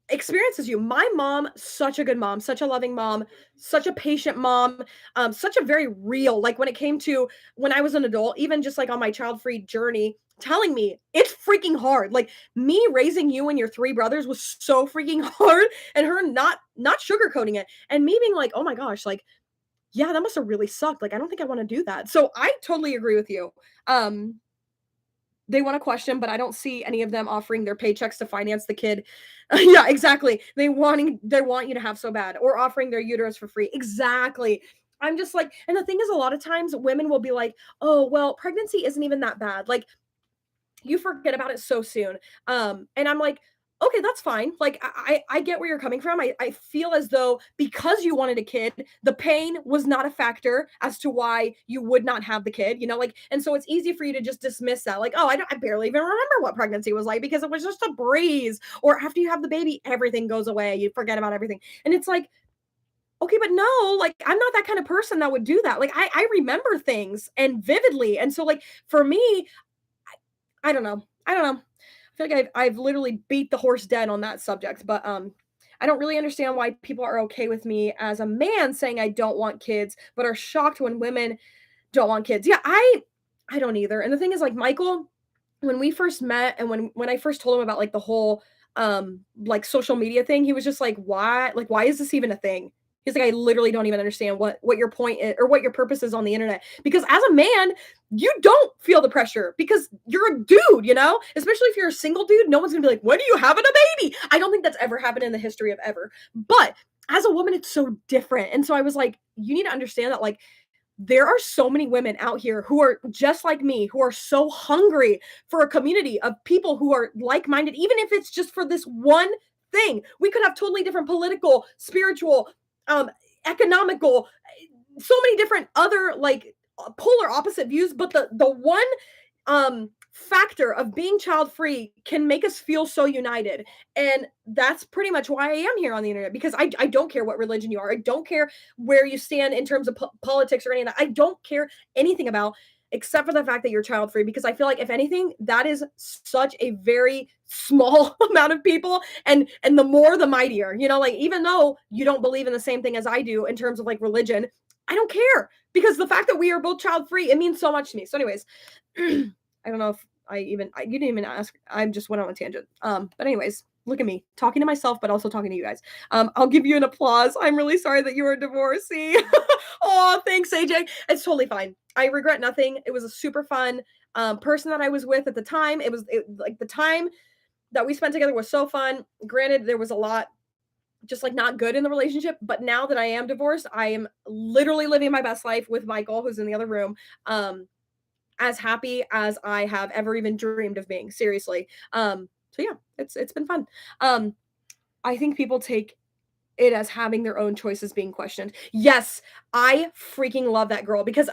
experience as you. My mom, such a good mom, such a loving mom, such a patient mom, such a very real, like when it came to when I was an adult, even just like on my child-free journey, telling me it's freaking hard. Like me raising you and your three brothers was so freaking hard, and her not sugarcoating it, and me being like, oh my gosh, like, yeah, that must have really sucked. Like, I don't think I want to do that. So I totally agree with you. Um, they want a question, but I don't see any of them offering their paychecks to finance the kid. Yeah, exactly. They want you to have so bad, or offering their uterus for free. Exactly. I'm just like, and the thing is, a lot of times women will be like, "Oh, well, pregnancy isn't even that bad. Like, you forget about it so soon." And I'm like, okay, that's fine. Like I get where you're coming from. I feel as though because you wanted a kid, the pain was not a factor as to why you would not have the kid, you know, like, and so it's easy for you to just dismiss that, like, oh, I barely even remember what pregnancy was like because it was just a breeze. Or after you have the baby, everything goes away. You forget about everything. And it's like, okay, but no, like I'm not that kind of person that would do that. Like I remember things and vividly. And so like for me, I don't know. I don't know. I feel like I've literally beat the horse dead on that subject, but I don't really understand why people are okay with me as a man saying I don't want kids, but are shocked when women don't want kids. Yeah, I don't either. And the thing is, like, Michael, when we first met and when I first told him about like the whole like social media thing, he was just like why is this even a thing? He's like, I literally don't even understand what your point is or what your purpose is on the internet. Because as a man, you don't feel the pressure because you're a dude, you know? Especially if you're a single dude, no one's gonna be like, when are you having a baby? I don't think that's ever happened in the history of ever. But as a woman, it's so different. And so I was like, you need to understand that, like, there are so many women out here who are just like me, who are so hungry for a community of people who are like-minded, even if it's just for this one thing. We could have totally different political, spiritual, um, economical, so many different other like polar opposite views, but the one factor of being child free can make us feel so united. And that's pretty much why I am here on the internet, because I don't care what religion you are. I don't care where you stand in terms of politics or any of that. I don't care anything about, except for the fact that you're child free, because I feel like if anything that is such a very small amount of people, and the more the mightier, you know, like even though you don't believe in the same thing as I do in terms of like religion, I don't care, because the fact that we are both child free, it means so much to me. So anyways, I don't know if you didn't even ask. I just went on a tangent. But anyways, look at me talking to myself, but also talking to you guys. I'll give you an applause. I'm really sorry that you were a divorcee. Oh, thanks, AJ. It's totally fine. I regret nothing. It was a super fun person that I was with at the time. Like the time that we spent together was so fun. Granted, there was a lot just like not good in the relationship, but now that I am divorced, I am literally living my best life with Michael, who's in the other room. As happy as I have ever even dreamed of being, seriously. So yeah, it's been fun. I think people take it as having their own choices being questioned. Yes, I freaking love that girl because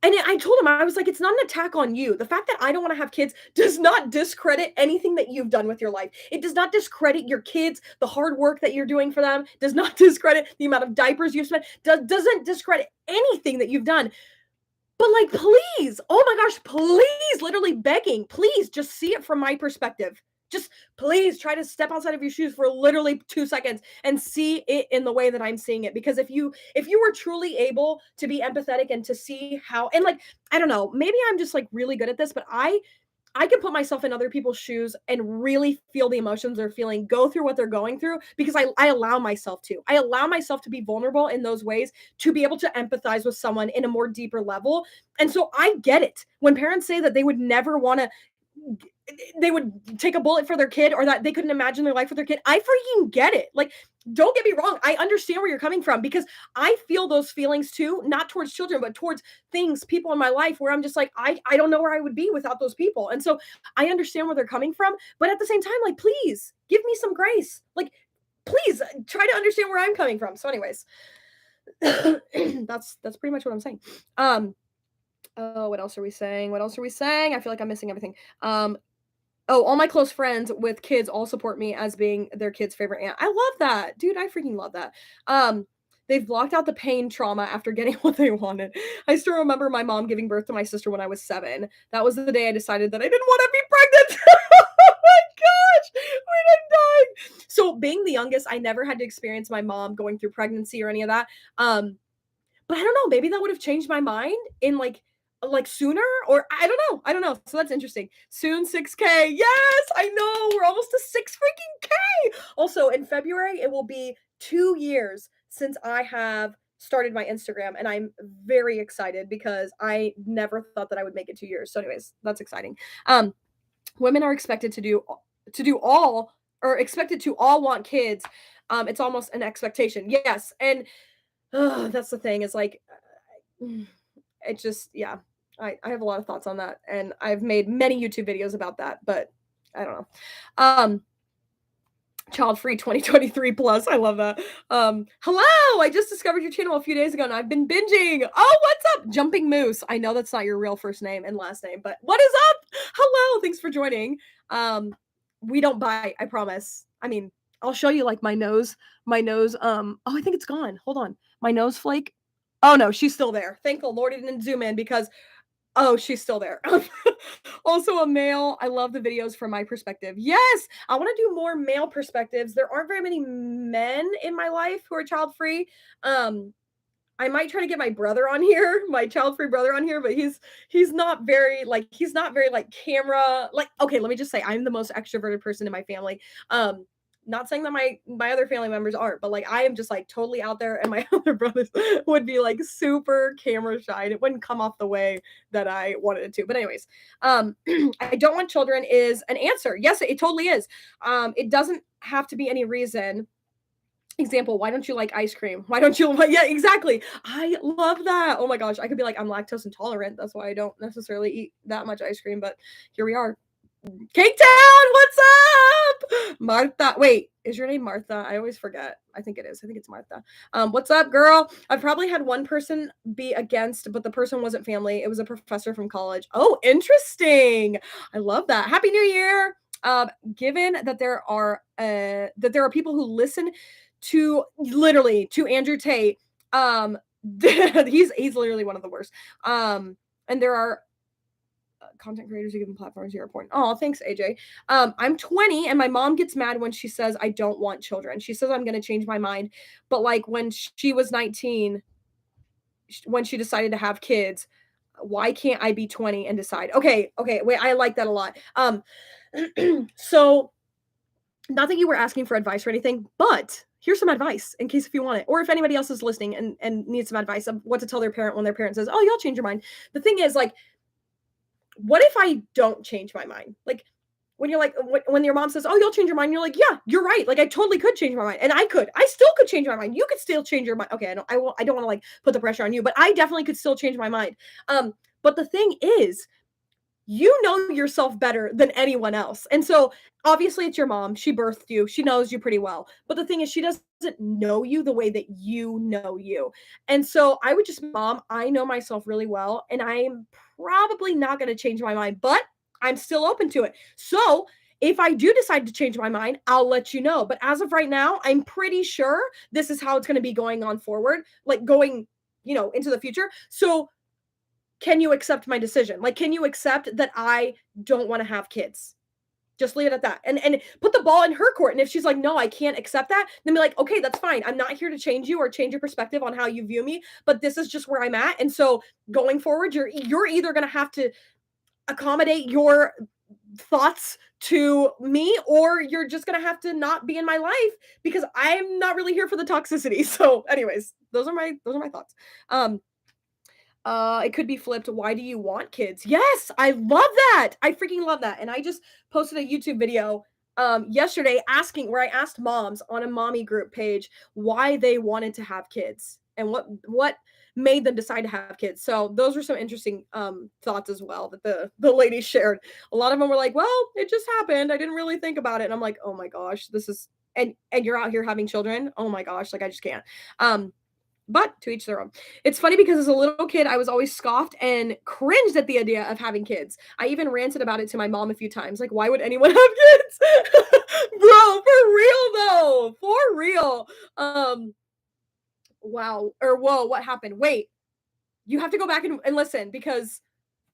and I told him, I was like, it's not an attack on you. The fact that I don't want to have kids does not discredit anything that you've done with your life. It does not discredit your kids, the hard work that you're doing for them, does not discredit the amount of diapers you've spent, doesn't discredit anything that you've done. But like, please, oh my gosh, please, literally begging, please just see it from my perspective. Just please try to step outside of your shoes for literally 2 seconds and see it in the way that I'm seeing it, because if you were truly able to be empathetic and to see how, and like, I don't know, maybe I'm just like really good at this, but I can put myself in other people's shoes and really feel the emotions they're feeling, go through what they're going through, because I allow myself to. I allow myself to be vulnerable in those ways to be able to empathize with someone in a more deeper level. And so I get it. When parents say that they would never want to, they would take a bullet for their kid, or that they couldn't imagine their life with their kid. I freaking get it. Like, don't get me wrong. I understand where you're coming from, because I feel those feelings too, not towards children, but towards things, people in my life where I'm just like, I don't know where I would be without those people. And so I understand where they're coming from. But at the same time, like, please give me some grace. Like, please try to understand where I'm coming from. So, anyways, that's pretty much what I'm saying. Oh, what else are we saying? What else are we saying? I feel like I'm missing everything. Oh, all my close friends with kids all support me as being their kid's favorite aunt. I love that. Dude, I freaking love that. They've blocked out the pain trauma after getting what they wanted. I still remember my mom giving birth to my sister when I was 7. That was the day I decided that I didn't want to be pregnant. Oh my gosh, wait, I'm dying. So being the youngest, I never had to experience my mom going through pregnancy or any of that. But I don't know, maybe that would have changed my mind in like sooner, or I don't know. I don't know. So that's interesting. Soon 6K. Yes, I know. We're almost to 6 freaking K. Also, in February, it will be 2 years since I have started my Instagram, and I'm very excited because I never thought that I would make it 2 years. So anyways, that's exciting. Women are expected to do all, or expected to all want kids. It's almost an expectation. Yes, and that's the thing, is like, it just, yeah. I have a lot of thoughts on that, and I've made many YouTube videos about that, but I don't know. Child free 2023 plus. I love that. Hello, I just discovered your channel a few days ago and I've been binging. Oh, what's up? Jumping Moose. I know that's not your real first name and last name, but what is up? Hello, thanks for joining. We don't bite, I promise. I mean, I'll show you like my nose. Oh, I think it's gone. Hold on. My nose flake. Oh no, she's still there. Thank the Lord it didn't zoom in, because oh, she's still there. Also a male. I love the videos from my perspective. Yes, I want to do more male perspectives. There aren't very many men in my life who are child free. I might try to get my brother on here, my child free brother on here, but he's not very like camera like. Okay, let me just say I'm the most extroverted person in my family. Not saying that my other family members aren't, but like I am just like totally out there, and my other brothers would be like super camera shy, and it wouldn't come off the way that I wanted it to. But anyways, I don't want children is an answer. Yes, it totally is. It doesn't have to be any reason. Example, why don't you like ice cream? Why don't you like, yeah, exactly. I love that. Oh my gosh, I could be like, I'm lactose intolerant. That's why I don't necessarily eat that much ice cream, but here we are. Cake Town, what's up? Martha. Wait, is your name Martha? I always forget. I think it is. I think it's Martha. What's up, girl? I've probably had one person be against, but the person wasn't family. It was a professor from college. Oh, interesting. I love that. Happy New Year. Given that there are people who listen to literally to Andrew Tate, he's literally one of the worst. And there are content creators are given platforms here are important. Oh, thanks, AJ. I'm 20 and my mom gets mad when she says I don't want children. She says I'm going to change my mind. But like when she was 19, when she decided to have kids, why can't I be 20 and decide? Okay, wait, I like that a lot. So not that you were asking for advice or anything, but here's some advice in case if you want it, or if anybody else is listening and needs some advice of what to tell their parent when their parent says, oh, you'll change your mind. The thing is, like, what if I don't change my mind? Like, when you're like, when your mom says, oh, you'll change your mind, you're like, yeah, you're right. Like, I totally could change my mind. And I still could change my mind. You could still change your mind. Okay, I don't want to like put the pressure on you, but I definitely could still change my mind. But the thing is, you know yourself better than anyone else. And so obviously it's your mom. She birthed you. She knows you pretty well. But the thing is, she doesn't know you the way that you know you. And so I would just, mom, I know myself really well, and I'm probably not going to change my mind, but I'm still open to it. So if I do decide to change my mind, I'll let you know. But as of right now, I'm pretty sure this is how it's going to be going on forward, like going, into the future. So can you accept my decision? Like, can you accept that I don't want to have kids? Just leave it at that. And put the ball in her court. And if she's like, "No, I can't accept that," then be like, "Okay, that's fine. I'm not here to change you or change your perspective on how you view me, but this is just where I'm at. And so going forward, you're either going to have to accommodate your thoughts to me, or you're just going to have to not be in my life because I'm not really here for the toxicity." So anyways, those are my thoughts. Um it could be flipped. Why do you want kids? Yes, I love that. I freaking love that. And I just posted a YouTube video yesterday asking where I asked moms on a mommy group page why they wanted to have kids and what made them decide to have kids. So those were some interesting thoughts as well that the ladies shared. A lot of them were like, "Well, it just happened. I didn't really think about it." And I'm like, "Oh my gosh, this is and you're out here having children. Oh my gosh, like I just can't." But to each their own. It's funny because as a little kid, I was always scoffed and cringed at the idea of having kids. I even ranted about it to my mom a few times. Like, why would anyone have kids? Bro, for real though. For real. Um, wow. Or whoa, what happened? Wait, you have to go back and listen because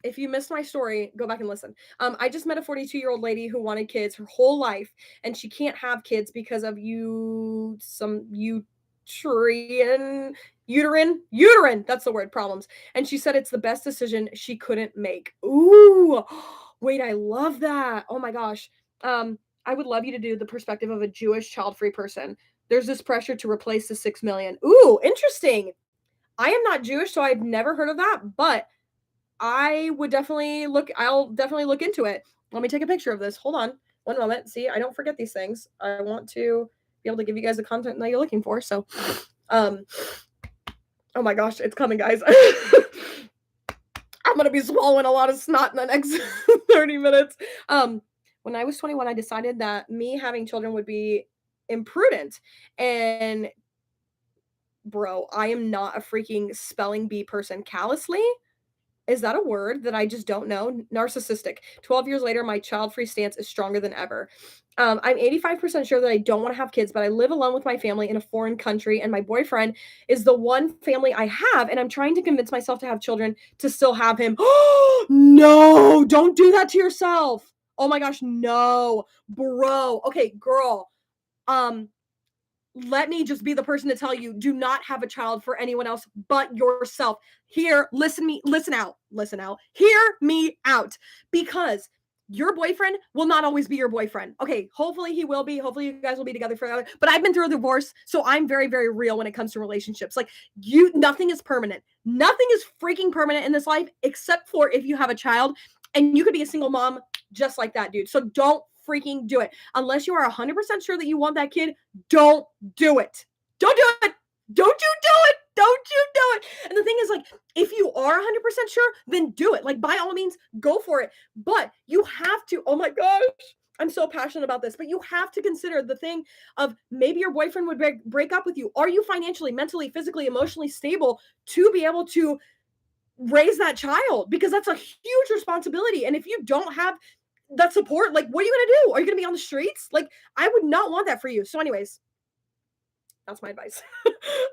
if you missed my story, go back and listen. I just met a 42-year-old lady who wanted kids her whole life, and she can't have kids because of uterine, that's the word, problems. And she said it's the best decision she couldn't make. Ooh, wait, I love that. Oh my gosh. I would love you to do the perspective of a Jewish child-free person. There's this pressure to replace the 6 million. Ooh, interesting. I am not Jewish, so I've never heard of that, but I'll definitely look into it. Let me take a picture of this. Hold on. One moment. See, I don't forget these things. I want to be able to give you guys the content that you're looking for. So, um, oh my gosh, it's coming, guys. I'm gonna be swallowing a lot of snot in the next 30 minutes. When I was 21, I decided that me having children would be imprudent. And bro, I am not a freaking spelling bee person. Callously? Is that a word that I just don't know? Narcissistic. 12 years later, my child-free stance is stronger than ever. I'm 85% sure that I don't want to have kids, but I live alone with my family in a foreign country, and my boyfriend is the one family I have, and I'm trying to convince myself to have children to still have him. No, don't do that to yourself. Oh my gosh, no. Bro. Okay, girl. Um, let me just be the person to tell you, do not have a child for anyone else but yourself. Here, listen out, hear me out, because your boyfriend will not always be your boyfriend. Okay, hopefully he will be. Hopefully you guys will be together forever. But I've been through a divorce, so I'm very, very real when it comes to relationships. Like, nothing is permanent. Nothing is freaking permanent in this life except for if you have a child, and you could be a single mom just like that, dude. So don't freaking do it unless you are 100% sure that you want that kid. Don't do it. Don't do it. Don't you do it. Don't you do it. And the thing is, like, if you are 100% sure, then do it. Like, by all means, go for it. But you have to, oh my gosh, I'm so passionate about this, but you have to consider the thing of maybe your boyfriend would break up with you. Are you financially, mentally, physically, emotionally stable to be able to raise that child? Because that's a huge responsibility. And if you don't have that support, like, what are you going to do? Are you going to be on the streets? Like, I would not want that for you. So anyways, that's my advice.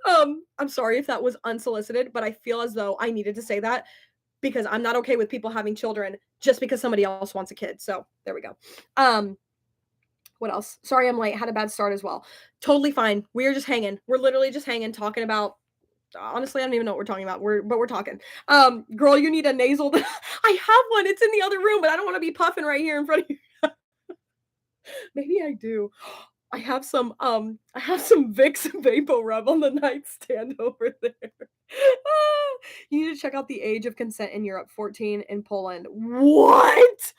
I'm sorry if that was unsolicited, but I feel as though I needed to say that because I'm not okay with people having children just because somebody else wants a kid. So there we go. What else? Sorry, I'm late. Had a bad start as well. Totally fine. We're just hanging. We're literally just hanging, talking about. Honestly, I don't even know what we're talking about. We're talking. Girl, you need a nasal. I have one. It's in the other room, but I don't want to be puffing right here in front of you. Maybe I do. I have some Vicks Vapor Rub on the nightstand over there. You need to check out the age of consent in Europe, 14 in Poland. What?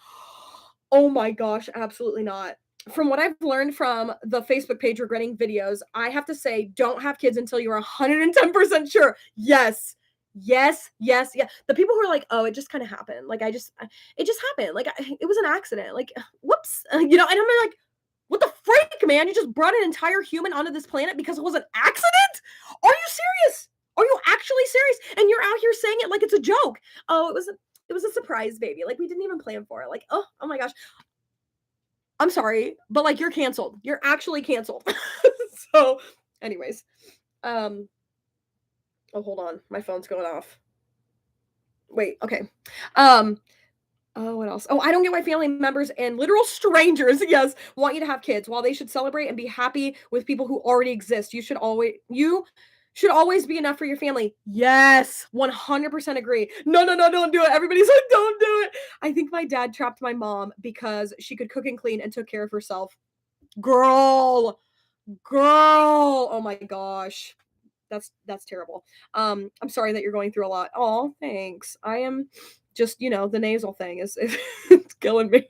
Oh my gosh, absolutely not. From what I've learned from the Facebook page Regretting Videos, I have to say, don't have kids until you're 110% sure. Yes. Yes, yes, yeah. The people who are like, "Oh, it just kind of happened." Like, it just happened. Like, it was an accident. Like, whoops. And I'm like, what the freak, man? You just brought an entire human onto this planet because it was an accident? Are you serious? Are you actually serious? And you're out here saying it like it's a joke. Oh, it was a surprise baby. Like, we didn't even plan for it. Like, oh my gosh. I'm sorry, but like, you're canceled. You're actually canceled. So, anyways, um, oh, hold on, my phone's going off. Wait, okay. Um, Oh, what else? Oh, I don't get why family members and literal strangers, yes, want you to have kids. While they should celebrate and be happy with people who already exist, you should always be enough for your family. Yes, 100% agree. No, no, no, don't do it. Everybody's like, don't do it. I think my dad trapped my mom because she could cook and clean and took care of herself. Girl, girl. Oh my gosh. That's terrible. I'm sorry that you're going through a lot. Oh, thanks. I am just, the nasal thing is it's killing me.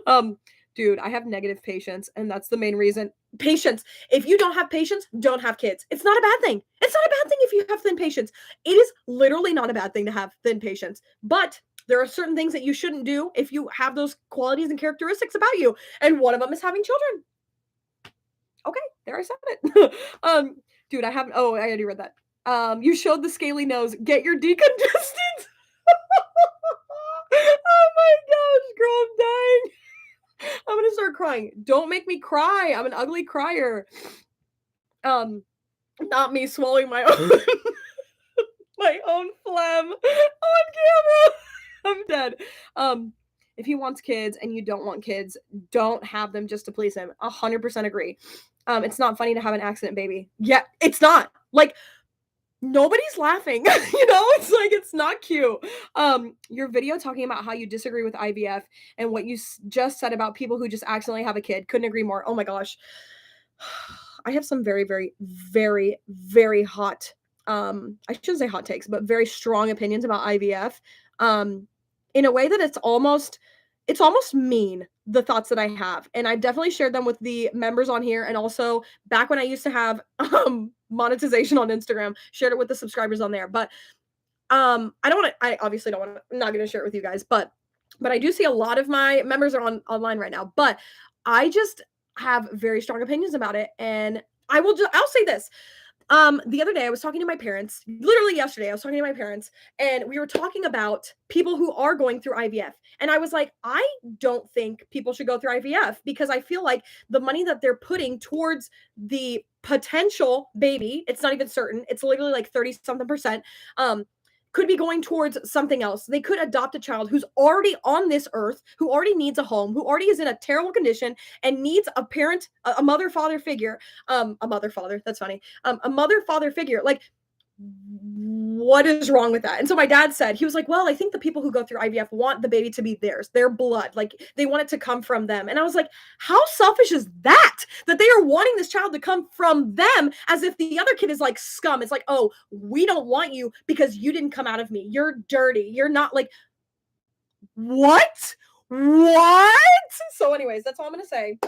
Um, dude, I have negative patience, and that's the main reason. Patience. If you don't have patience, don't have kids. It's not a bad thing. It's not a bad thing if you have thin patience. It is literally not a bad thing to have thin patience. But there are certain things that you shouldn't do if you have those qualities and characteristics about you. And one of them is having children. Okay, there I said it. Dude, I already read that. You showed the scaly nose. Get your decongestant. Oh my gosh, girl, I'm dying. I'm gonna start crying. Don't make me cry. I'm an ugly crier. Um, Not me swallowing my own my own phlegm on camera. I'm dead. Um, if he wants kids and you don't want kids, don't have them just to please him. 100% agree. It's not funny to have an accident baby. Yeah, it's not. Like, nobody's laughing. It's like it's not cute. Your video talking about how you disagree with IVF and what you just said about people who just accidentally have a kid. Couldn't agree more. Oh my gosh. I have some very, very, very, very hot, I shouldn't say hot takes, but very strong opinions about IVF. Um, in a way that it's almost mean, the thoughts that I have. And I've definitely shared them with the members on here. And also back when I used to have monetization on Instagram, shared it with the subscribers on there. But I obviously don't want to, I'm not gonna share it with you guys, but I do see a lot of my members are online right now. But I just have very strong opinions about it. And I'll say this. The other day I was talking to my parents, literally yesterday, I was talking to my parents, and we were talking about people who are going through IVF. And I was like, I don't think people should go through IVF because I feel like the money that they're putting towards the potential baby, it's not even certain, it's literally like 30 something percent, could be going towards something else. They could adopt a child who's already on this earth, who already needs a home, who already is in a terrible condition and needs a parent, a mother father figure. A mother father, that's funny. A mother father figure. Like, what is wrong with that? And so my dad said, he was like, well, I think the people who go through IVF want the baby to be theirs, their blood. Like, they want it to come from them. And I was like, how selfish is that? That they are wanting this child to come from them as if the other kid is like scum. It's like, oh, we don't want you because you didn't come out of me. You're dirty. You're not like, what? What? So, anyways, that's all I'm going to say.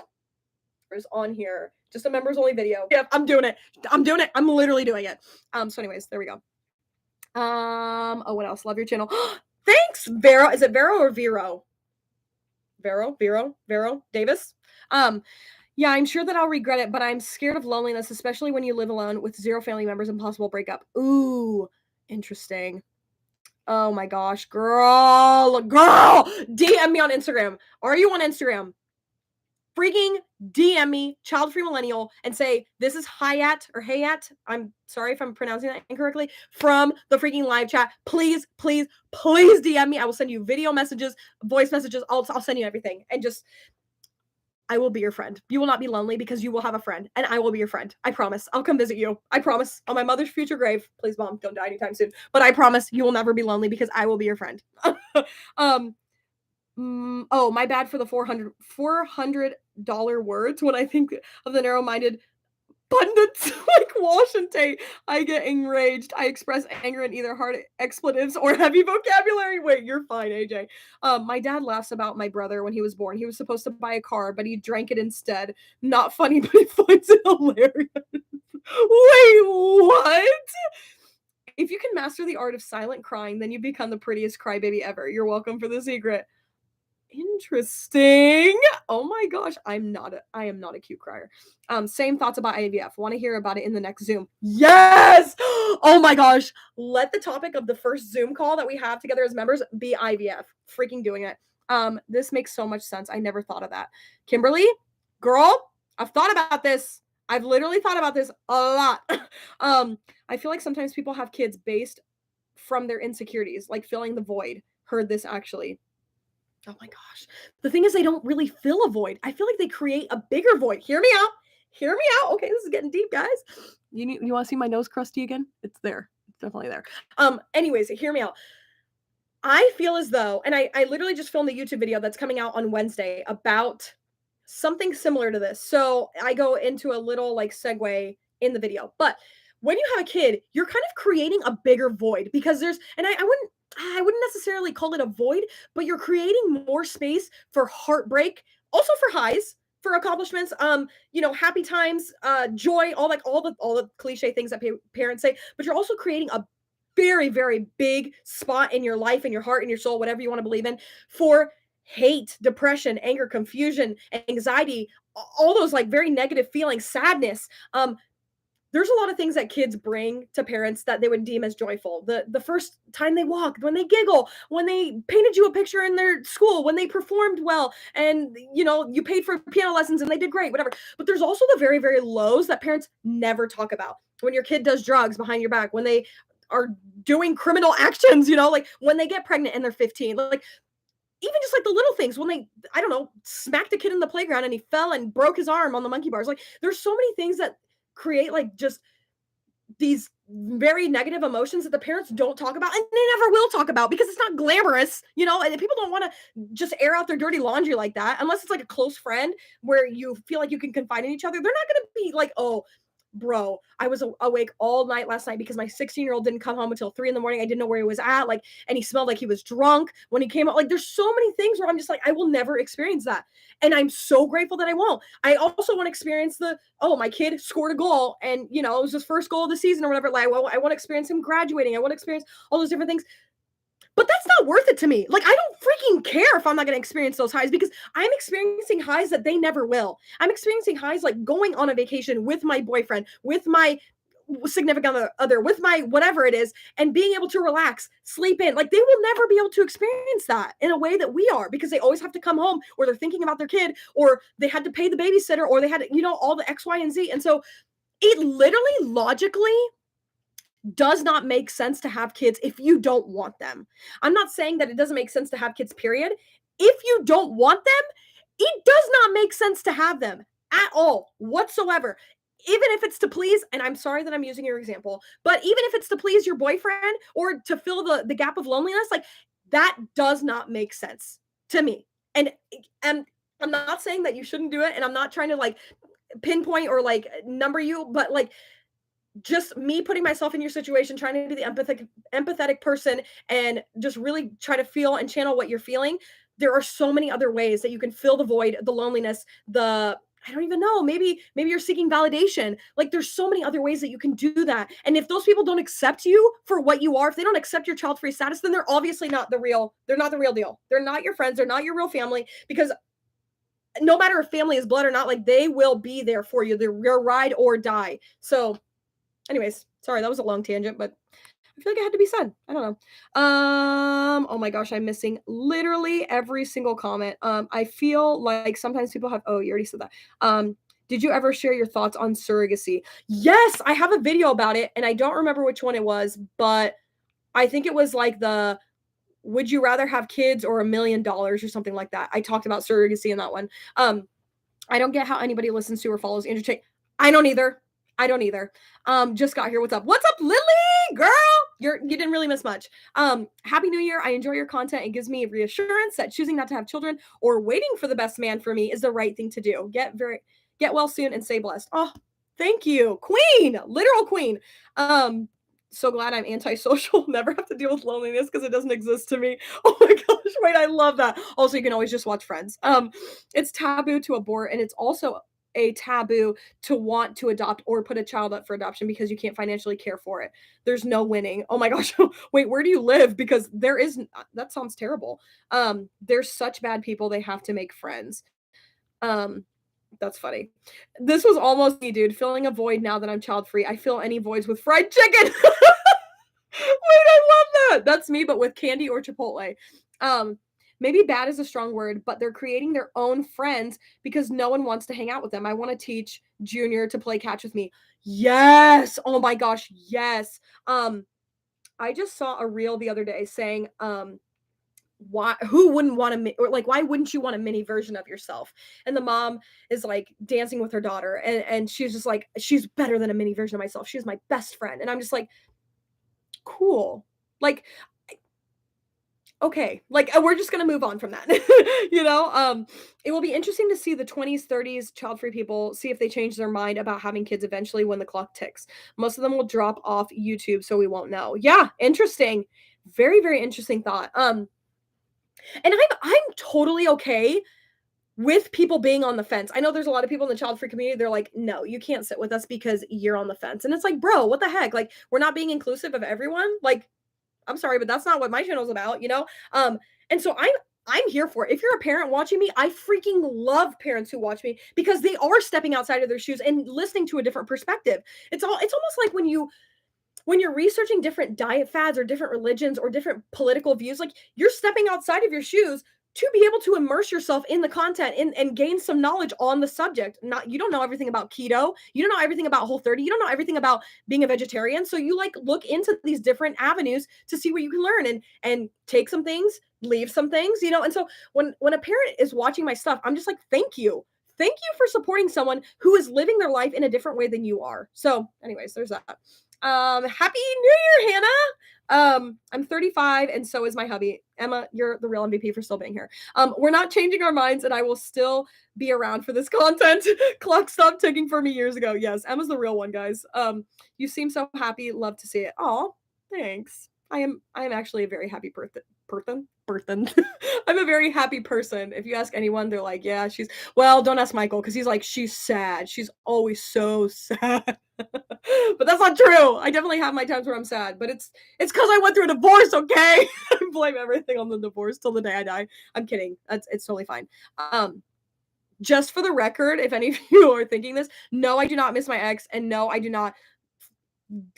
Is on here. Just a members only video. Yeah, I'm doing it. I'm doing it. I'm literally doing it. So anyways, there we go. Oh, what else? Love your channel. Thanks, Vero. Is it Vero or Vero? Vero Davis. Yeah, I'm sure that I'll regret it, but I'm scared of loneliness, especially when you live alone with zero family members and possible breakup. Ooh, interesting. Oh my gosh, girl, DM me on Instagram. Are you on Instagram? Freaking DM me, child free millennial, and say, this is Hayat or Hayat. I'm sorry if I'm pronouncing that incorrectly, from the freaking live chat. Please, please, please DM me. I will send you video messages, voice messages. I'll send you everything. And just, I will be your friend. You will not be lonely because you will have a friend, and I will be your friend. I promise. I'll come visit you. I promise. On my mother's future grave. Please, mom, don't die anytime soon. But I promise you will never be lonely because I will be your friend. Oh, my bad for the $400 words when I think of the narrow-minded pundits like Walsh and Tate. I get enraged. I express anger in either hard expletives or heavy vocabulary. Wait, you're fine, AJ. My dad laughs about my brother when he was born. He was supposed to buy a car, but he drank it instead. Not funny, but he finds it hilarious. Wait, what? If you can master the art of silent crying, then you become the prettiest crybaby ever. You're welcome for the secret. Interesting. Oh my gosh, I am not a cute crier. Same thoughts about IVF. Want to hear about it in the next Zoom? Yes. Oh my gosh, let the topic of the first Zoom call that we have together as members be IVF. Freaking doing it. This makes so much sense. I never thought of that. Kimberly, girl, I've thought about this. I've literally thought about this a lot. I feel like sometimes people have kids based from their insecurities, like filling the void. Heard this actually. Oh my gosh. The thing is they don't really fill a void. I feel like they create a bigger void. Hear me out. Hear me out. Okay, this is getting deep, guys. You want to see my nose crusty again? It's there. It's definitely there. Anyways, hear me out. I feel as though, and I literally just filmed a YouTube video that's coming out on Wednesday about something similar to this. So I go into a little like segue in the video. But when you have a kid, you're kind of creating a bigger void because there's, and I wouldn't necessarily call it a void, but you're creating more space for heartbreak, also for highs, for accomplishments, happy times, joy, all the cliche things that parents say, but you're also creating a very, very big spot in your life, in your heart, in your soul, whatever you want to believe in, for hate, depression, anger, confusion, anxiety, all those like very negative feelings, sadness. There's a lot of things that kids bring to parents that they would deem as joyful. The first time they walked, when they giggle, when they painted you a picture in their school, when they performed well, and you paid for piano lessons and they did great, whatever. But there's also the very, very lows that parents never talk about. When your kid does drugs behind your back, when they are doing criminal actions, like when they get pregnant and they're 15, like even just like the little things when they, I don't know, smacked a kid in the playground and he fell and broke his arm on the monkey bars. Like there's so many things that create like just these very negative emotions that the parents don't talk about and they never will talk about because it's not glamorous, and people don't want to just air out their dirty laundry like that unless it's like a close friend where you feel like you can confide in each other. They're not going to be like, oh, bro, I was awake all night last night because my 16-year-old didn't come home until 3 a.m. I didn't know where he was at. Like, and he smelled like he was drunk when he came out. Like, there's so many things where I'm just like, I will never experience that. And I'm so grateful that I won't. I also want to experience my kid scored a goal and, it was his first goal of the season or whatever. Like, I want to experience him graduating. I want to experience all those different things. But that's not worth it to me. Like, I don't freaking care if I'm not going to experience those highs because I'm experiencing highs that they never will. I'm experiencing highs like going on a vacation with my boyfriend, with my significant other, with my whatever it is, and being able to relax, sleep in. Like, they will never be able to experience that in a way that we are because they always have to come home or they're thinking about their kid or they had to pay the babysitter or they had, all the X, Y, and Z. And so it literally logically does not make sense to have kids if you don't want them. I'm not saying that it doesn't make sense to have kids, period. If you don't want them, it does not make sense to have them at all, whatsoever. Even if it's to please, and I'm sorry that I'm using your example, but even if it's to please your boyfriend or to fill the gap of loneliness, like that does not make sense to me. And I'm not saying that you shouldn't do it, and I'm not trying to like pinpoint or like number you, but like just me putting myself in your situation, trying to be the empathetic person and just really try to feel and channel what you're feeling. There are so many other ways that you can fill the void, the loneliness, I don't even know, maybe you're seeking validation. Like there's so many other ways that you can do that. And if those people don't accept you for what you are, if they don't accept your child-free status, then they're obviously they're not the real deal. They're not your friends, they're not your real family because no matter if family is blood or not, like they will be there for you. They're your ride or die. So anyways, sorry, that was a long tangent, but I feel like it had to be said. I don't know. Oh my gosh, I'm missing literally every single comment. I feel like sometimes people have, oh, you already said that. Did you ever share your thoughts on surrogacy? Yes, I have a video about it, and I don't remember which one it was, but I think it was like would you rather have kids or $1 million or something like that? I talked about surrogacy in that one. I don't get how anybody listens to or follows Andrew Tate. I don't either. Just got here. What's up? What's up, Lily? Girl, you didn't really miss much. Happy New Year. I enjoy your content. It gives me reassurance that choosing not to have children or waiting for the best man for me is the right thing to do. Get well soon and stay blessed. Oh, thank you. Queen, literal queen. So glad I'm antisocial. Never have to deal with loneliness because it doesn't exist to me. Oh my gosh, wait, I love that. Also, you can always just watch Friends. It's taboo to abort, and it's also a taboo to want to adopt or put a child up for adoption because you can't financially care for it. There's no winning. Oh my gosh. Wait, where do you live? Because that sounds terrible. There's such bad people, they have to make friends. That's funny. This was almost me, dude. Filling a void now that I'm child free. I fill any voids with fried chicken. Wait, I love that. That's me, but with candy or Chipotle. Maybe bad is a strong word, but they're creating their own friends because no one wants to hang out with them. I want to teach Junior to play catch with me. Yes. Oh my gosh. Yes. I just saw a reel the other day saying, who wouldn't want to, or like, why wouldn't you want a mini version of yourself? And the mom is like dancing with her daughter, and she's just like, she's better than a mini version of myself. She's my best friend. And I'm just like, cool. Like, okay, like, we're just gonna move on from that. It will be interesting to see the 20s, 30s child-free people, see if they change their mind about having kids eventually when the clock ticks. Most of them will drop off YouTube, so we won't know. Yeah, interesting. Very, very interesting thought. And I'm totally okay with people being on the fence. I know there's a lot of people in the child-free community, they're like, "No, you can't sit with us because you're on the fence." And it's like, "Bro, what the heck? Like, we're not being inclusive of everyone? Like, I'm sorry, but that's not what my channel's about, you know?" And so I'm here for it. If you're a parent watching me, I freaking love parents who watch me because they are stepping outside of their shoes and listening to a different perspective. It's almost like when you're researching different diet fads or different religions or different political views, like, you're stepping outside of your shoes to be able to immerse yourself in the content and gain some knowledge on the subject. Not, you don't know everything about keto, you don't know everything about Whole30, you don't know everything about being a vegetarian. So you like look into these different avenues to see what you can learn and take some things, leave some things, you know. And so when a parent is watching my stuff, I'm just like, thank you. Thank you for supporting someone who is living their life in a different way than you are. So, anyways, there's that. Happy New Year, Hannah. I'm 35 and so is my hubby. Emma, you're the real MVP for still being here. We're not changing our minds and I will still be around for this content. Clock stopped ticking for me years ago. Yes, Emma's the real one, guys. You seem so happy. Love to see it. Oh, thanks. I am actually a very happy person. I'm a very happy person. If you ask anyone, they're like, yeah, well, don't ask Michael because he's like, she's sad. She's always so sad. But that's not true. I definitely have my times where I'm sad, but it's because I went through a divorce, okay? I blame everything on the divorce till the day I die. I'm kidding. It's totally fine. Just for the record, if any of you are thinking this, no, I do not miss my ex, and no, I do not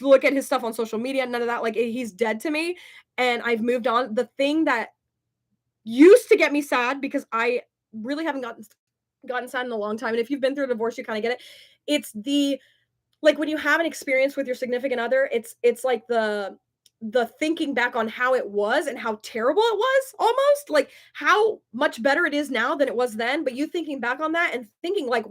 look at his stuff on social media. None of that. Like, he's dead to me, and I've moved on. The thing that used to get me sad, because I really haven't gotten sad in a long time, and if you've been through a divorce, you kind of get it. It's the like when you have an experience with your significant other, it's like the thinking back on how it was and how terrible it was, almost like how much better it is now than it was then. But you thinking back on that and thinking like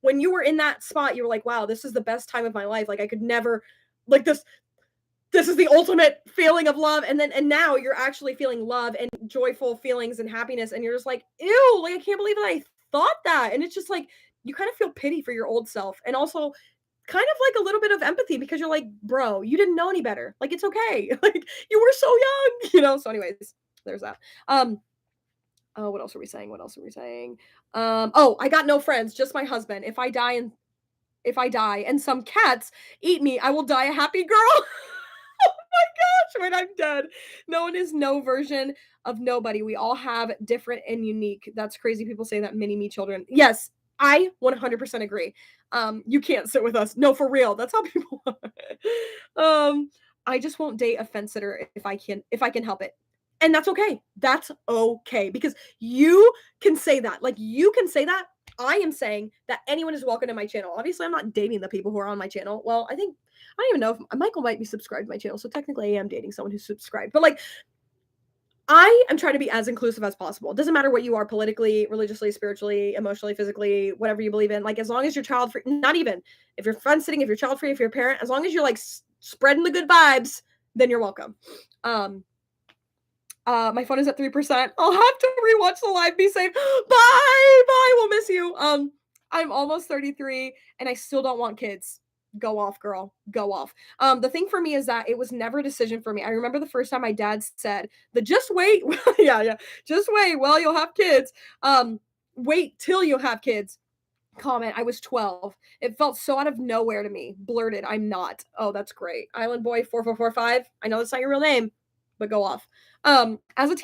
when you were in that spot, you were like, wow, this is the best time of my life. Like, I could never, like, this is the ultimate feeling of love. And now you're actually feeling love and joyful feelings and happiness. And you're just like, ew, like, I can't believe that I thought that. And it's just like, you kind of feel pity for your old self. And also kind of like a little bit of empathy because you're like, bro, you didn't know any better. Like, it's okay. Like, you were so young, you know? So anyways, there's that. Oh, what else are we saying? Oh, I got no friends, just my husband. If I die and some cats eat me, I will die a happy girl. Oh my gosh, when I'm dead. No one is no version of nobody. We all have different and unique. That's crazy. People say that mini me children. Yes, I 100% agree. You can't sit with us. No, for real. That's how people are. I just won't date a fence sitter if I can help it. And that's okay. That's okay because you can say that. Like, you can say that. I am saying that anyone is welcome to my channel. Obviously, I'm not dating the people who are on my channel. Well, I don't even know if Michael might be subscribed to my channel. So technically I am dating someone who's subscribed. But like, I am trying to be as inclusive as possible. It doesn't matter what you are politically, religiously, spiritually, emotionally, physically, whatever you believe in. Like, as long as you're child free, not even if you're fence sitting, if you're child free, if you're a parent, as long as you're like spreading the good vibes, then you're welcome. My phone is at 3%. I'll have to rewatch the live. Be safe. Bye. We'll miss you. I'm almost 33 and I still don't want kids. Go off, girl. Go off. The thing for me is that it was never a decision for me. I remember the first time my dad said just wait. Yeah. Just wait. Well, you'll have kids. Wait till you have kids. Comment. I was 12. It felt so out of nowhere to me. Blurted. I'm not. Oh, that's great. Island Boy 4445. I know that's not your real name, but go off. As a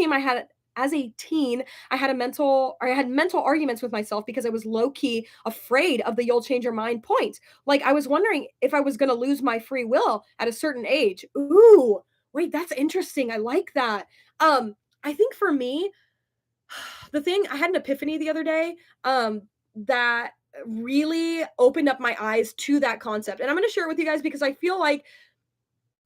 teen, I had mental arguments with myself because I was low key afraid of the you'll change your mind point. Like, I was wondering if I was going to lose my free will at a certain age. Ooh, wait, that's interesting. I like that. I think for me, I had an epiphany the other day, that really opened up my eyes to that concept. And I'm going to share it with you guys because I feel like,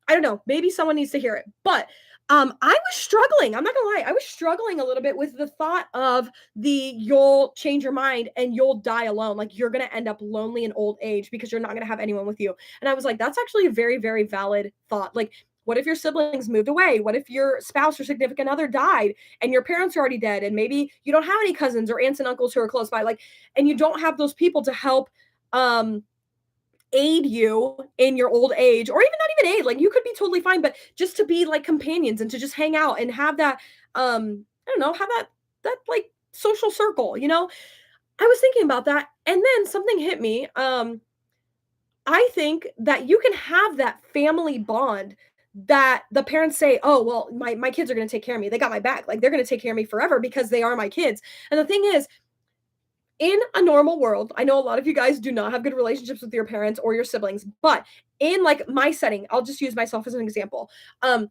I don't know, maybe someone needs to hear it. But I was struggling, I'm not gonna lie, I was struggling a little bit with the thought of you'll change your mind and you'll die alone, like, you're gonna end up lonely in old age because you're not gonna have anyone with you, and I was like, "That's actually a very, very valid thought." Like, what if your siblings moved away? What if your spouse or significant other died and your parents are already dead and maybe you don't have any cousins or aunts and uncles who are close by, like, and you don't have those people to help, um, aid you in your old age, or even not even aid, like, you could be totally fine, but just to be like companions and to just hang out and have that, I don't know, have that like social circle, you know? I was thinking about that, and then something hit me. I think that you can have that family bond that the parents say, "Oh, well, my kids are gonna take care of me. They got my back. Like, they're gonna take care of me forever because they are my kids." And the thing is, in a normal world, I know a lot of you guys do not have good relationships with your parents or your siblings, but in like my setting, I'll just use myself as an example. Um,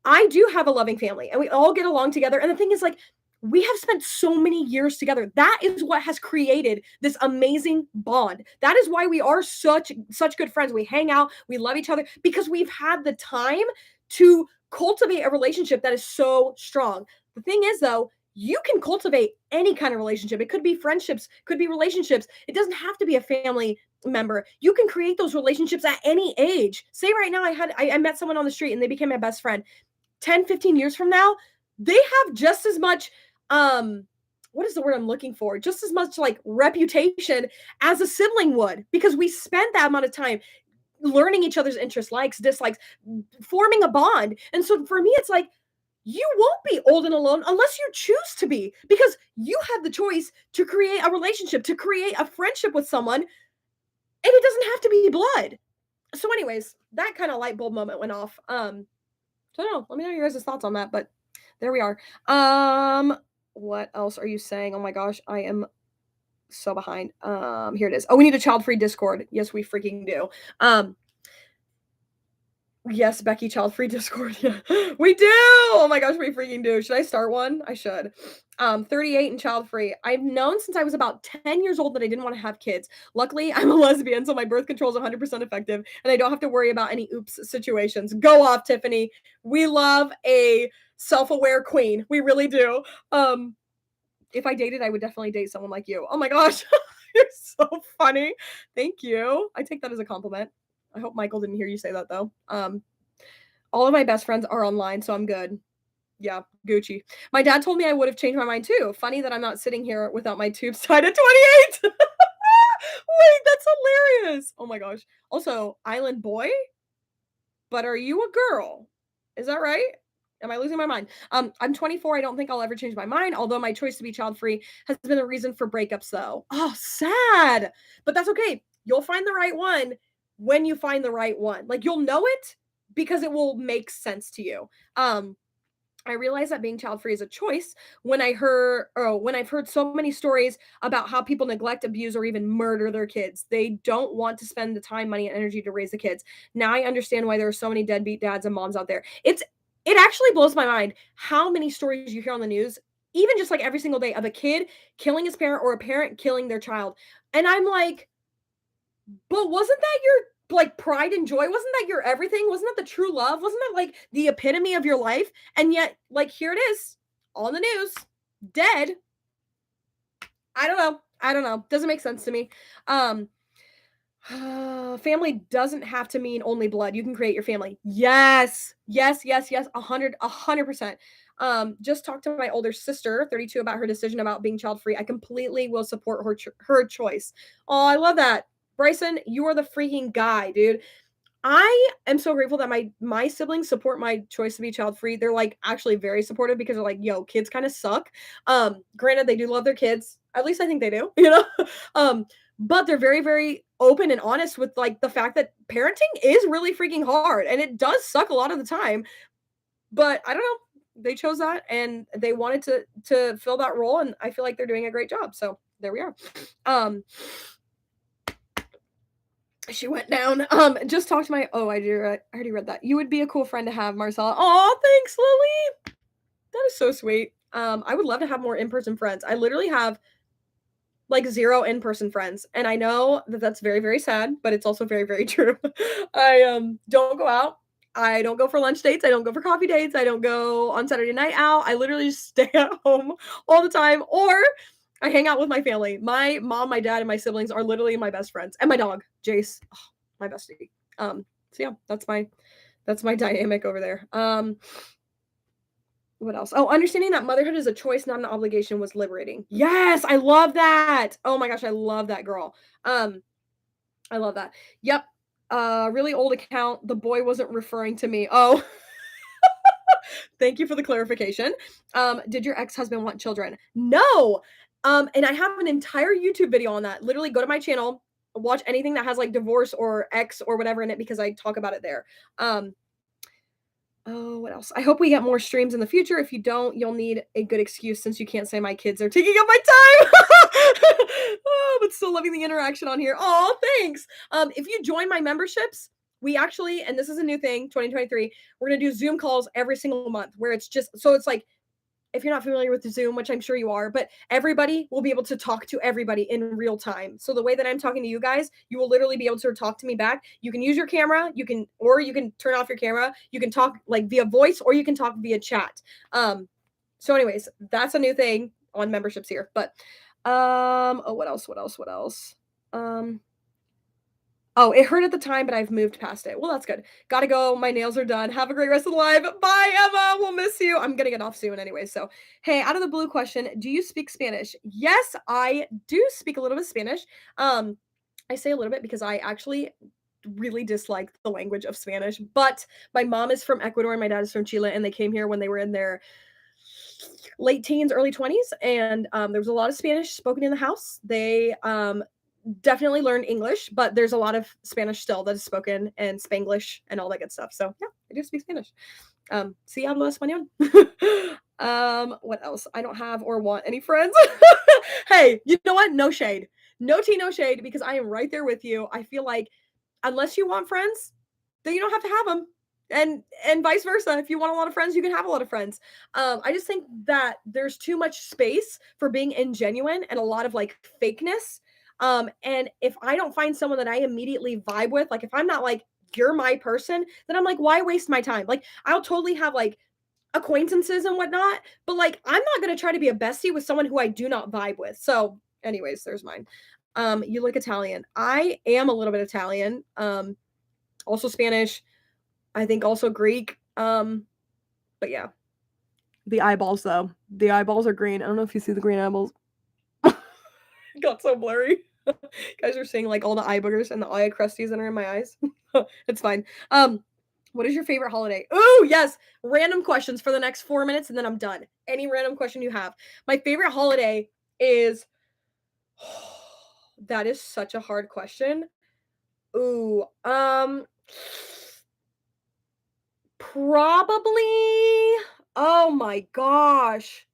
I do have a loving family and we all get along together. And the thing is, like, we have spent so many years together. That is what has created this amazing bond. That is why we are such good friends. We hang out, we love each other because we've had the time to cultivate a relationship that is so strong. The thing is though, you can cultivate any kind of relationship. It could be friendships, could be relationships. It doesn't have to be a family member. You can create those relationships at any age. Say right now I met someone on the street and they became my best friend. 10, 15 years from now, they have just as much, what is the word I'm looking for? Just as much like reputation as a sibling would because we spent that amount of time learning each other's interests, likes, dislikes, forming a bond. And so for me, it's like, you won't be old and alone unless you choose to be because you had the choice to create a relationship, to create a friendship with someone, and it doesn't have to be blood. So, anyways, that kind of light bulb moment went off. So I don't know. Let me know your guys' thoughts on that. But there we are. What else are you saying? Oh my gosh, I am so behind. Here it is. Oh, we need a child-free Discord. Yes, we freaking do. Um, yes, Becky, child-free Discord. Yeah, we do. Oh my gosh, we freaking do. Should I start one? I should. 38 and child-free. I've known since I was about 10 years old that I didn't want to have kids. Luckily, I'm a lesbian, so my birth control is 100% effective, and I don't have to worry about any oops situations. Go off, Tiffany. We love a self-aware queen. We really do. If I dated, I would definitely date someone like you. Oh my gosh, you're so funny. Thank you. I take that as a compliment. I hope Michael didn't hear you say that though. All of my best friends are online, so I'm good. Yeah, Gucci. My dad told me I would have changed my mind too. Funny that I'm not sitting here without my tubes tied at 28. Wait, that's hilarious. Oh my gosh. Also, island boy, but are you a girl? Is that right? Am I losing my mind? I'm 24. I don't think I'll ever change my mind. Although my choice to be child free has been a reason for breakups, though. Oh, sad. But that's okay. You'll find the right one when you find the right one. Like you'll know it because it will make sense to you. I realized that being child free is a choice when I've heard so many stories about how people neglect, abuse, or even murder their kids. They don't want to spend the time, money, and energy to raise the kids. Now I understand why there are so many deadbeat dads and moms out there. It actually blows my mind how many stories you hear on the news, even just like every single day, of a kid killing his parent or a parent killing their child. And I'm like, but wasn't that your like pride and joy? Wasn't that your everything? Wasn't that the true love? Wasn't that like the epitome of your life? And yet, like, here it is on the news, dead. I don't know. I don't know. Doesn't make sense to me. Um, family doesn't have to mean only blood. You can create your family. Yes. Yes, yes, yes. 100%. Just talk to my older sister, 32, about her decision about being child free. I completely will support her choice. Oh, I love that. Bryson, you are the freaking guy, dude. I am so grateful that my siblings support my choice to be child free. They're like actually very supportive because they're like, yo, kids kind of suck. Granted, they do love their kids. At least I think they do, you know? um, but they're very, very open and honest with like the fact that parenting is really freaking hard and it does suck a lot of the time. But I don't know. They chose that and they wanted to fill that role, and I feel like they're doing a great job. So there we are. Um she went down. Just talk to my I already read that. You would be a cool friend to have, Marcella. Oh, thanks, Lily. That is so sweet. I would love to have more in-person friends. I literally have like zero in-person friends, and I know that that's very, very sad, but it's also very, very true. I don't go out. I don't go for lunch dates. I don't go for coffee dates. I don't go on Saturday night out. I literally just stay at home all the time, or I hang out with my family. My mom, my dad, and my siblings are literally my best friends, and my dog, Jace, oh, my bestie. So yeah, that's my dynamic over there. What else? Oh, understanding that motherhood is a choice, not an obligation was liberating. Yes, I love that. Oh my gosh, I love that girl. Um, I love that. Yep. Really old account. The boy wasn't referring to me. Oh, thank you for the clarification. Did your ex-husband want children? No. And I have an entire YouTube video on that. Literally go to my channel, watch anything that has like divorce or ex or whatever in it because I talk about it there. Um, Oh, what else? I hope we get more streams in the future. If you don't, you'll need a good excuse since you can't say my kids are taking up my time. Oh, but still loving the interaction on here. Oh, thanks. If you join my memberships, we actually, and this is a new thing, 2023, we're gonna do Zoom calls every single month where it's just so it's like if you're not familiar with Zoom, which I'm sure you are, but everybody will be able to talk to everybody in real time. So the way that I'm talking to you guys, you will literally be able to talk to me back. You can use your camera, you can turn off your camera. You can talk like via voice or you can talk via chat. So anyways, that's a new thing on memberships here. But oh, what else? What else? What else? Oh, it hurt at the time, but I've moved past it. Well, that's good. Gotta go. My nails are done. Have a great rest of the live. Bye, Emma. We'll miss you. I'm gonna get off soon anyway. So, hey, out of the blue question, do you speak Spanish? Yes, I do speak a little bit of Spanish. I say a little bit because I actually really dislike the language of Spanish, but my mom is from Ecuador and my dad is from Chile, and they came here when they were in their late teens, early 20s, and there was a lot of Spanish spoken in the house. They definitely learned English, but there's a lot of Spanish still that is spoken and Spanglish and all that good stuff. So yeah, I do speak Spanish. Sí hablo español. What else? I don't have or want any friends. Hey, you know what? No shade. No tea, no shade, because I am right there with you. I feel like unless you want friends, then you don't have to have them. And vice versa. If you want a lot of friends, you can have a lot of friends. I just think that there's too much space for being ingenuine and a lot of like fakeness. And if I don't find someone that I immediately vibe with, like if I'm not like, you're my person, then I'm like, why waste my time? Like, I'll totally have like acquaintances and whatnot, but like, I'm not going to try to be a bestie with someone who I do not vibe with. So, anyways, there's mine. You look Italian. I am a little bit Italian. Also Spanish. I think also Greek. But yeah. The eyeballs, though. The eyeballs are green. I don't know if you see the green eyeballs. Got so blurry. Guys are seeing like all the eye boogers and the eye crusties that are in my eyes. It's fine. What is your favorite holiday? Oh, yes. Random questions for the next 4 minutes and then I'm done. Any random question you have. My favorite holiday is that is such a hard question. Ooh, probably oh my gosh.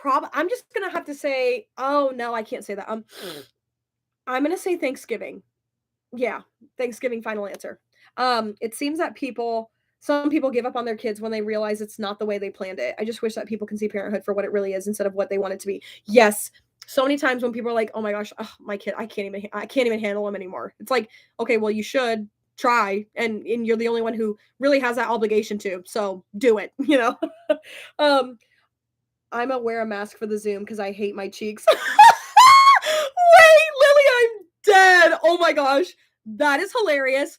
I'm just gonna have to say, oh no, I can't say that. I'm gonna say Thanksgiving. Yeah, Thanksgiving final answer. It seems that some people give up on their kids when they realize it's not the way they planned it. I just wish that people can see parenthood for what it really is instead of what they want it to be. Yes, so many times when people are like, "Oh my gosh, ugh, my kid, I can't even handle him anymore." It's like, okay, well, you should try, and you're the only one who really has that obligation to. So do it, you know. um, I'm gonna wear a mask for the Zoom because I hate my cheeks. Wait, Lily, I'm dead. Oh my gosh. That is hilarious.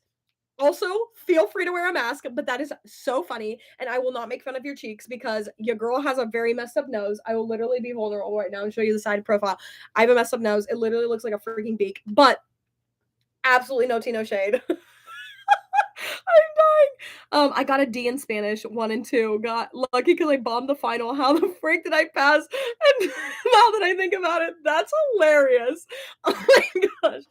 Also, feel free to wear a mask, but that is so funny. And I will not make fun of your cheeks because your girl has a very messed up nose. I will literally be vulnerable right now and show you the side profile. I have a messed up nose. It literally looks like a freaking beak, but absolutely no tea, no shade. I'm dying. I got a D in Spanish, 1 and 2. Got lucky because I bombed the final. How the freak did I pass? And now that I think about it, that's hilarious. Oh my gosh.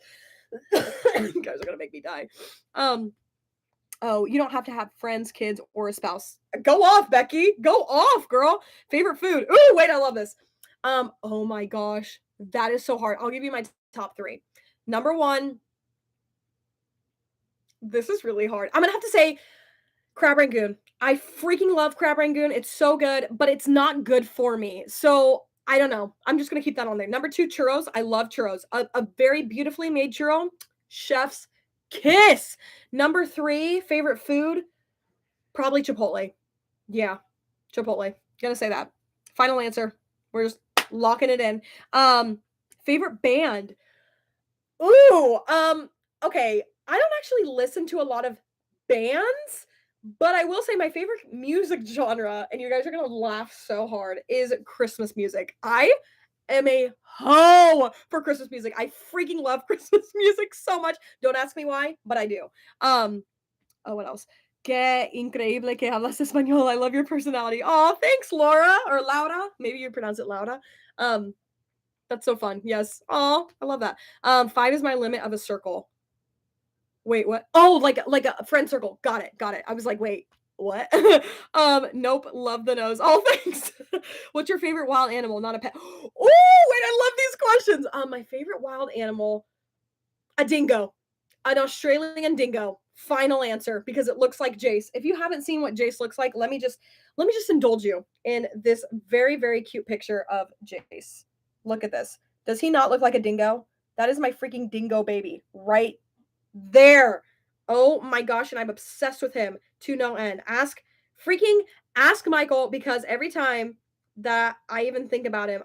You guys are gonna make me die. Oh, you don't have to have friends, kids, or a spouse. Go off, Becky. Go off, girl. Favorite food. Ooh, wait, I love this. Oh my gosh. That is so hard. I'll give you my top 3. Number 1, this is really hard. I'm gonna have to say crab rangoon. I freaking love crab rangoon. It's so good, but it's not good for me. So I don't know. I'm just gonna keep that on there. Number 2, churros. I love churros. A very beautifully made churro, chef's kiss. Number 3, favorite food. Probably Chipotle. Yeah, Chipotle. Gonna say that. Final answer. We're just locking it in. Favorite band. Ooh, okay. I don't actually listen to a lot of bands, but I will say my favorite music genre, and you guys are gonna laugh so hard, is Christmas music. I am a hoe for Christmas music. I freaking love Christmas music so much. Don't ask me why, but I do. Um, oh, what else? Qué increíble que hablas español. I love your personality. Oh, thanks, Laura or Laura. Maybe you pronounce it Laura. Um, that's so fun. Yes. Oh, I love that. 5 is my limit of a circle. Wait, what? Oh, like a friend circle. Got it. Got it. I was like, wait, what? Nope. Love the nose. Oh, thanks. What's your favorite wild animal? Not a pet. Oh, wait, I love these questions. My favorite wild animal, a dingo, an Australian dingo. Final answer because it looks like Jace. If you haven't seen what Jace looks like, let me just indulge you in this very very cute picture of Jace. Look at this. Does he not look like a dingo? That is my freaking dingo baby right there. Oh my gosh, and I'm obsessed with him to no end. Freaking ask Michael because every time that I even think about him,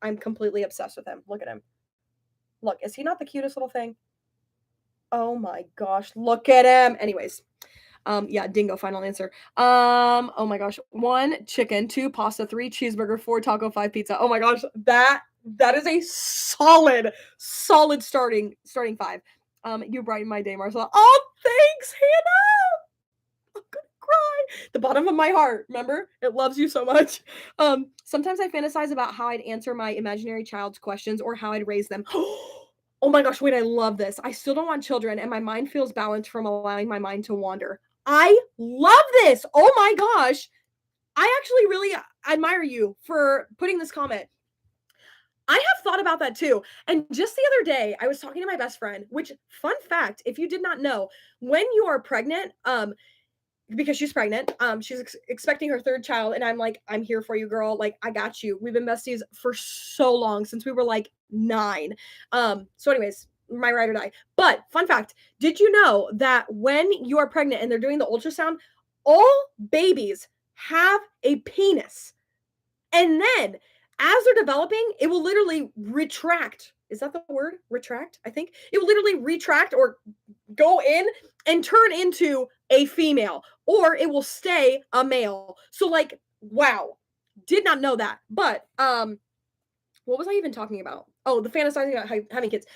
I'm completely obsessed with him. Look at him. Look, is he not the cutest little thing? Oh my gosh, look at him. Anyways, yeah, dingo, final answer. Oh my gosh. 1 chicken, 2 pasta, 3 cheeseburger, 4 taco, 5 pizza. Oh my gosh, that is a solid starting 5. You brighten my day, Marcella. Oh, thanks, Hannah. I'm gonna cry. The bottom of my heart, remember? It loves you so much. Sometimes I fantasize about how I'd answer my imaginary child's questions or how I'd raise them. Oh my gosh, wait, I love this. I still don't want children, and my mind feels balanced from allowing my mind to wander. I love this. Oh my gosh. I actually really admire you for putting this comment. I have thought about that too. And just the other day, I was talking to my best friend, which fun fact, if you did not know, when you are pregnant, because she's pregnant, she's expecting her 3rd child, and I'm like, I'm here for you, girl. Like, I got you. We've been besties for so long since we were like 9. So, anyways, my ride or die. But fun fact, did you know that when you are pregnant and they're doing the ultrasound, all babies have a penis, and then as they're developing, it will literally retract. Is that the word? Retract? I think it will literally retract or go in and turn into a female, or it will stay a male. So, like, wow, did not know that. But what was I even talking about? Oh, the fantasizing about having kids.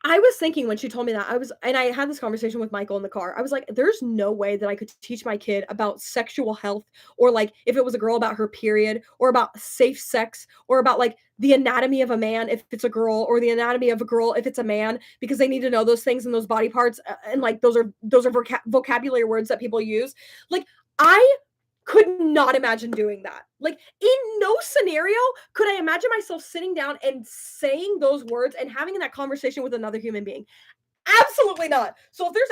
I was thinking when she told me that, and I had this conversation with Michael in the car. I was like, there's no way that I could teach my kid about sexual health, or like if it was a girl about her period, or about safe sex, or about like the anatomy of a man if it's a girl, or the anatomy of a girl if it's a man, because they need to know those things and those body parts, and like those are vocabulary words that people use. Like, I could not imagine doing that. Like, in no scenario could I imagine myself sitting down and saying those words and having that conversation with another human being. Absolutely not. So if there's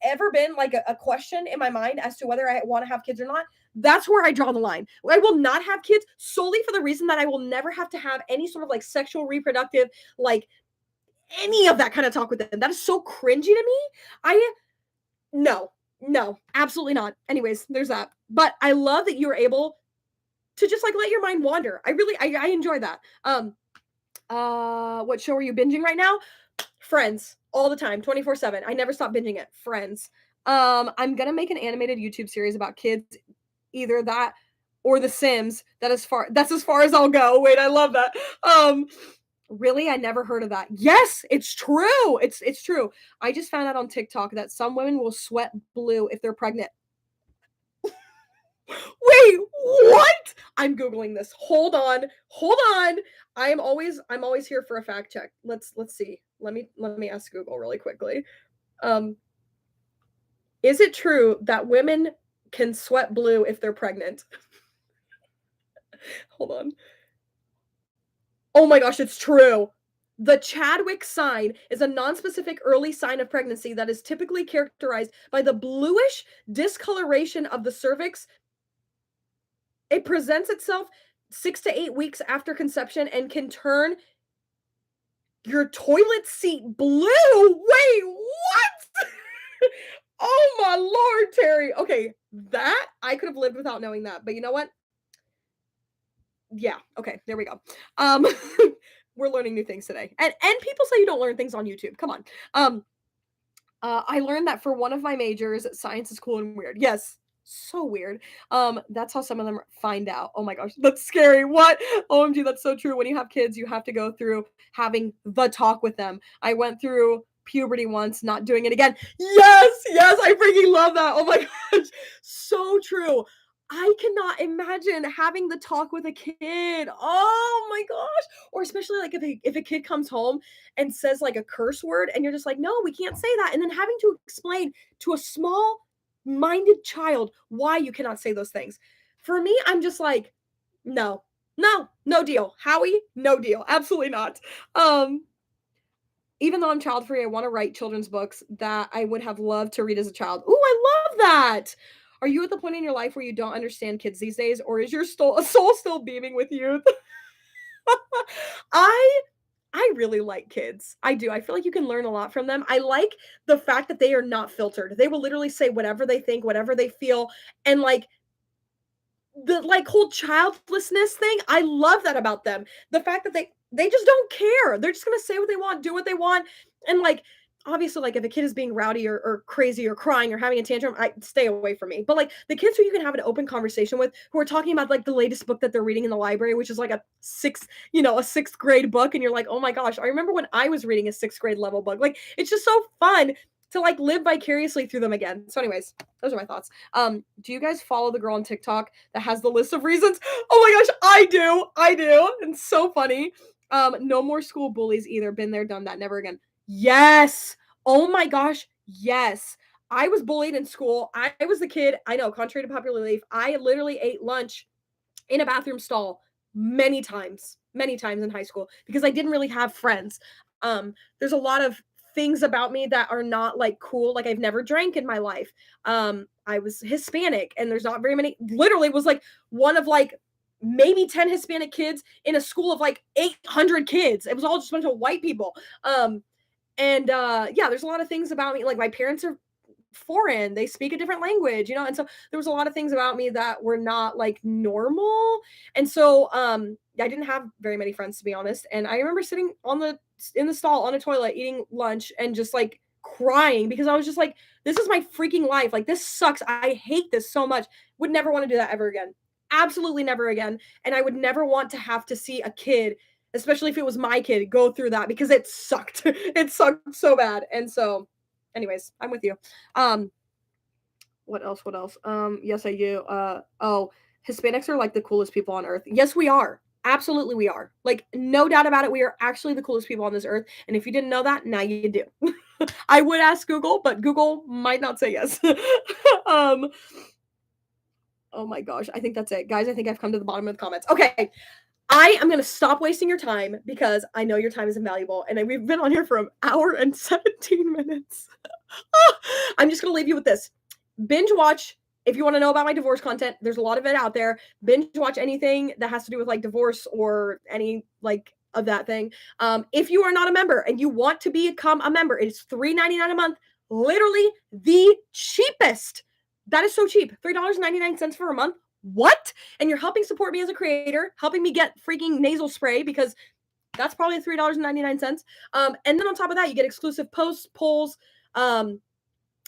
ever been like a question in my mind as to whether I want to have kids or not, that's where I draw the line. I will not have kids solely for the reason that I will never have to have any sort of like sexual reproductive, like any of that kind of talk with them. That is so cringy to me. I no, no, absolutely not. Anyways, there's that. But I love that you were able to just like let your mind wander. I enjoy that. What show are you binging right now? Friends, all the time, 24/7. I never stop binging it. Friends. I'm gonna make an animated YouTube series about kids, either that or The Sims. That's as far as I'll go. Wait, I love that. Really, I never heard of that. Yes, it's true. It's true. I just found out on TikTok that some women will sweat blue if they're pregnant. Wait, what? I'm googling this. Hold on. Hold on. I'm always here for a fact check. Let's see. Let me ask Google really quickly. Um is it true that women can sweat blue if they're pregnant? Hold on. Oh my gosh, it's true. The Chadwick sign is a nonspecific early sign of pregnancy that is typically characterized by the bluish discoloration of the cervix. It presents itself 6 to 8 weeks after conception and can turn your toilet seat blue. Wait, what? Oh my lord, Terry. Okay, That I could have lived without knowing that, but you know what? Yeah, okay, there we go. Um, we're learning new things today, and people say you don't learn things on YouTube. Come on. Um, I learned that for one of my majors, science is cool and weird. Yes, so weird. That's how some of them find out. Oh my gosh, that's scary. What? OMG, that's so true. When you have kids, you have to go through having the talk with them. I went through puberty once, not doing it again. Yes, yes, I freaking love that. Oh my gosh, so true. I cannot imagine having the talk with a kid. Oh my gosh. Or especially like if a kid comes home and says like a curse word and you're just like, "No, we can't say that." And then having to explain to a small minded child why you cannot say those things. For me, I'm just like, "No. No, no deal. Howie, no deal. Absolutely not." Um Even though I'm child free, I want to write children's books that I would have loved to read as a child. Ooh, I love that. Are you at the point in your life where you don't understand kids these days, or is your soul still beaming with youth? I I really like kids. I do. I feel like you can learn a lot from them. I like the fact that they are not filtered. They will literally say whatever they think, whatever they feel, and like the like whole childlessness thing. I love that about them. The fact that they just don't care. They're just gonna say what they want, do what they want, and like obviously like if a kid is being rowdy or crazy or crying or having a tantrum, I stay away from me. But like the kids who you can have an open conversation with who are talking about like the latest book that they're reading in the library, which is like a sixth grade book, and you're like, oh my gosh, I remember when I was reading a sixth grade level book. Like it's just so fun to like live vicariously through them again. So, anyways, those are my thoughts. Do you guys follow the girl on TikTok that has the list of reasons? Oh my gosh, I do. I do. It's so funny. No more school bullies either. Been there, done that. Never again. Yes. Oh my gosh. Yes. I was bullied in school. I was the kid. I know, contrary to popular belief, I literally ate lunch in a bathroom stall many times in high school because I didn't really have friends. There's a lot of things about me that are not like cool. Like I've never drank in my life. I was Hispanic and there's not very many, literally was like one of like maybe 10 Hispanic kids in a school of like 800 kids. It was all just a bunch of white people. And yeah, there's a lot of things about me. Like my parents are foreign, they speak a different language, and so there was a lot of things about me that were not like normal. And so I didn't have very many friends, to be honest. And I remember sitting in the stall on a toilet eating lunch and just like crying because I was just like, this is my freaking life, like this sucks, I hate this so much. Would never want to do that ever again. Absolutely never again. And I would never want to have to see a kid, especially if it was my kid, go through that because it sucked. It sucked so bad. And so anyways, I'm with you. Um, what else? What else? Yes, I do. Oh, Hispanics are like the coolest people on earth. Yes, we are. Absolutely, we are. Like, no doubt about it. We are actually the coolest people on this earth. And if you didn't know that, now you do. I would ask Google, but Google might not say yes. um, oh my gosh, I think that's it, guys. I think I've come to the bottom of the comments. Okay, I am going to stop wasting your time because I know your time is invaluable, and we've been on here for an hour and 17 minutes. I'm just going to leave you with this. Binge watch if you want to know about my divorce content. There's a lot of it out there. Binge watch anything that has to do with like divorce or any like of that thing. If you are not a member and you want to become a member, it's $3.99 a month. Literally the cheapest. That is so cheap. $3.99 for a month. What? And you're helping support me as a creator, helping me get freaking nasal spray because that's probably $3.99. And then on top of that, you get exclusive posts, polls,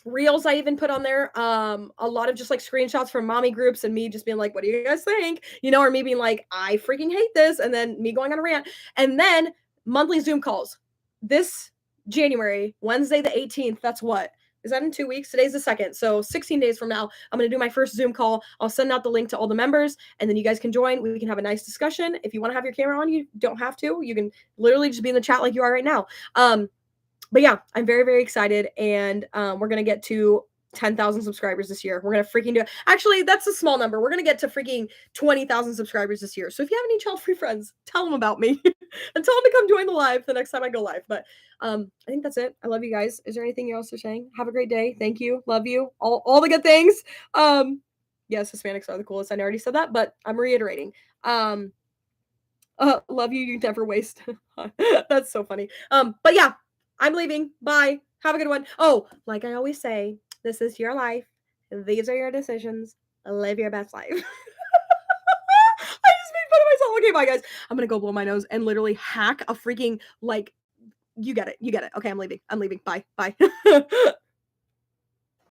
reels I even put on there. A lot of just like screenshots from mommy groups and me just being like, what do you guys think? Or me being like, I freaking hate this. And then me going on a rant. And then monthly Zoom calls. This January, Wednesday the 18th, that's what? Is that in 2 weeks? Today's the 2nd. So 16 days from now, I'm going to do my first Zoom call. I'll send out the link to all the members and then you guys can join. We can have a nice discussion. If you want to have your camera on, you don't have to. You can literally just be in the chat like you are right now. But yeah, I'm very, very excited. And we're going to get to 10,000 subscribers this year. We're going to freaking do it. Actually, that's a small number. We're going to get to freaking 20,000 subscribers this year. So if you have any child-free friends, tell them about me and tell them to come join the live the next time I go live. But I think that's it. I love you guys. Is there anything else you're saying? Have a great day. Thank you. Love you. All the good things. Yes, Hispanics are the coolest. I already said that, but I'm reiterating. Love you. You never waste. That's so funny. But yeah, I'm leaving. Bye. Have a good one. Oh, like I always say, this is your life. These are your decisions. Live your best life. I just made fun of myself. Okay, bye guys. I'm gonna go blow my nose and literally hack a freaking like you get it. You get it. Okay, I'm leaving. I'm leaving. Bye. Bye.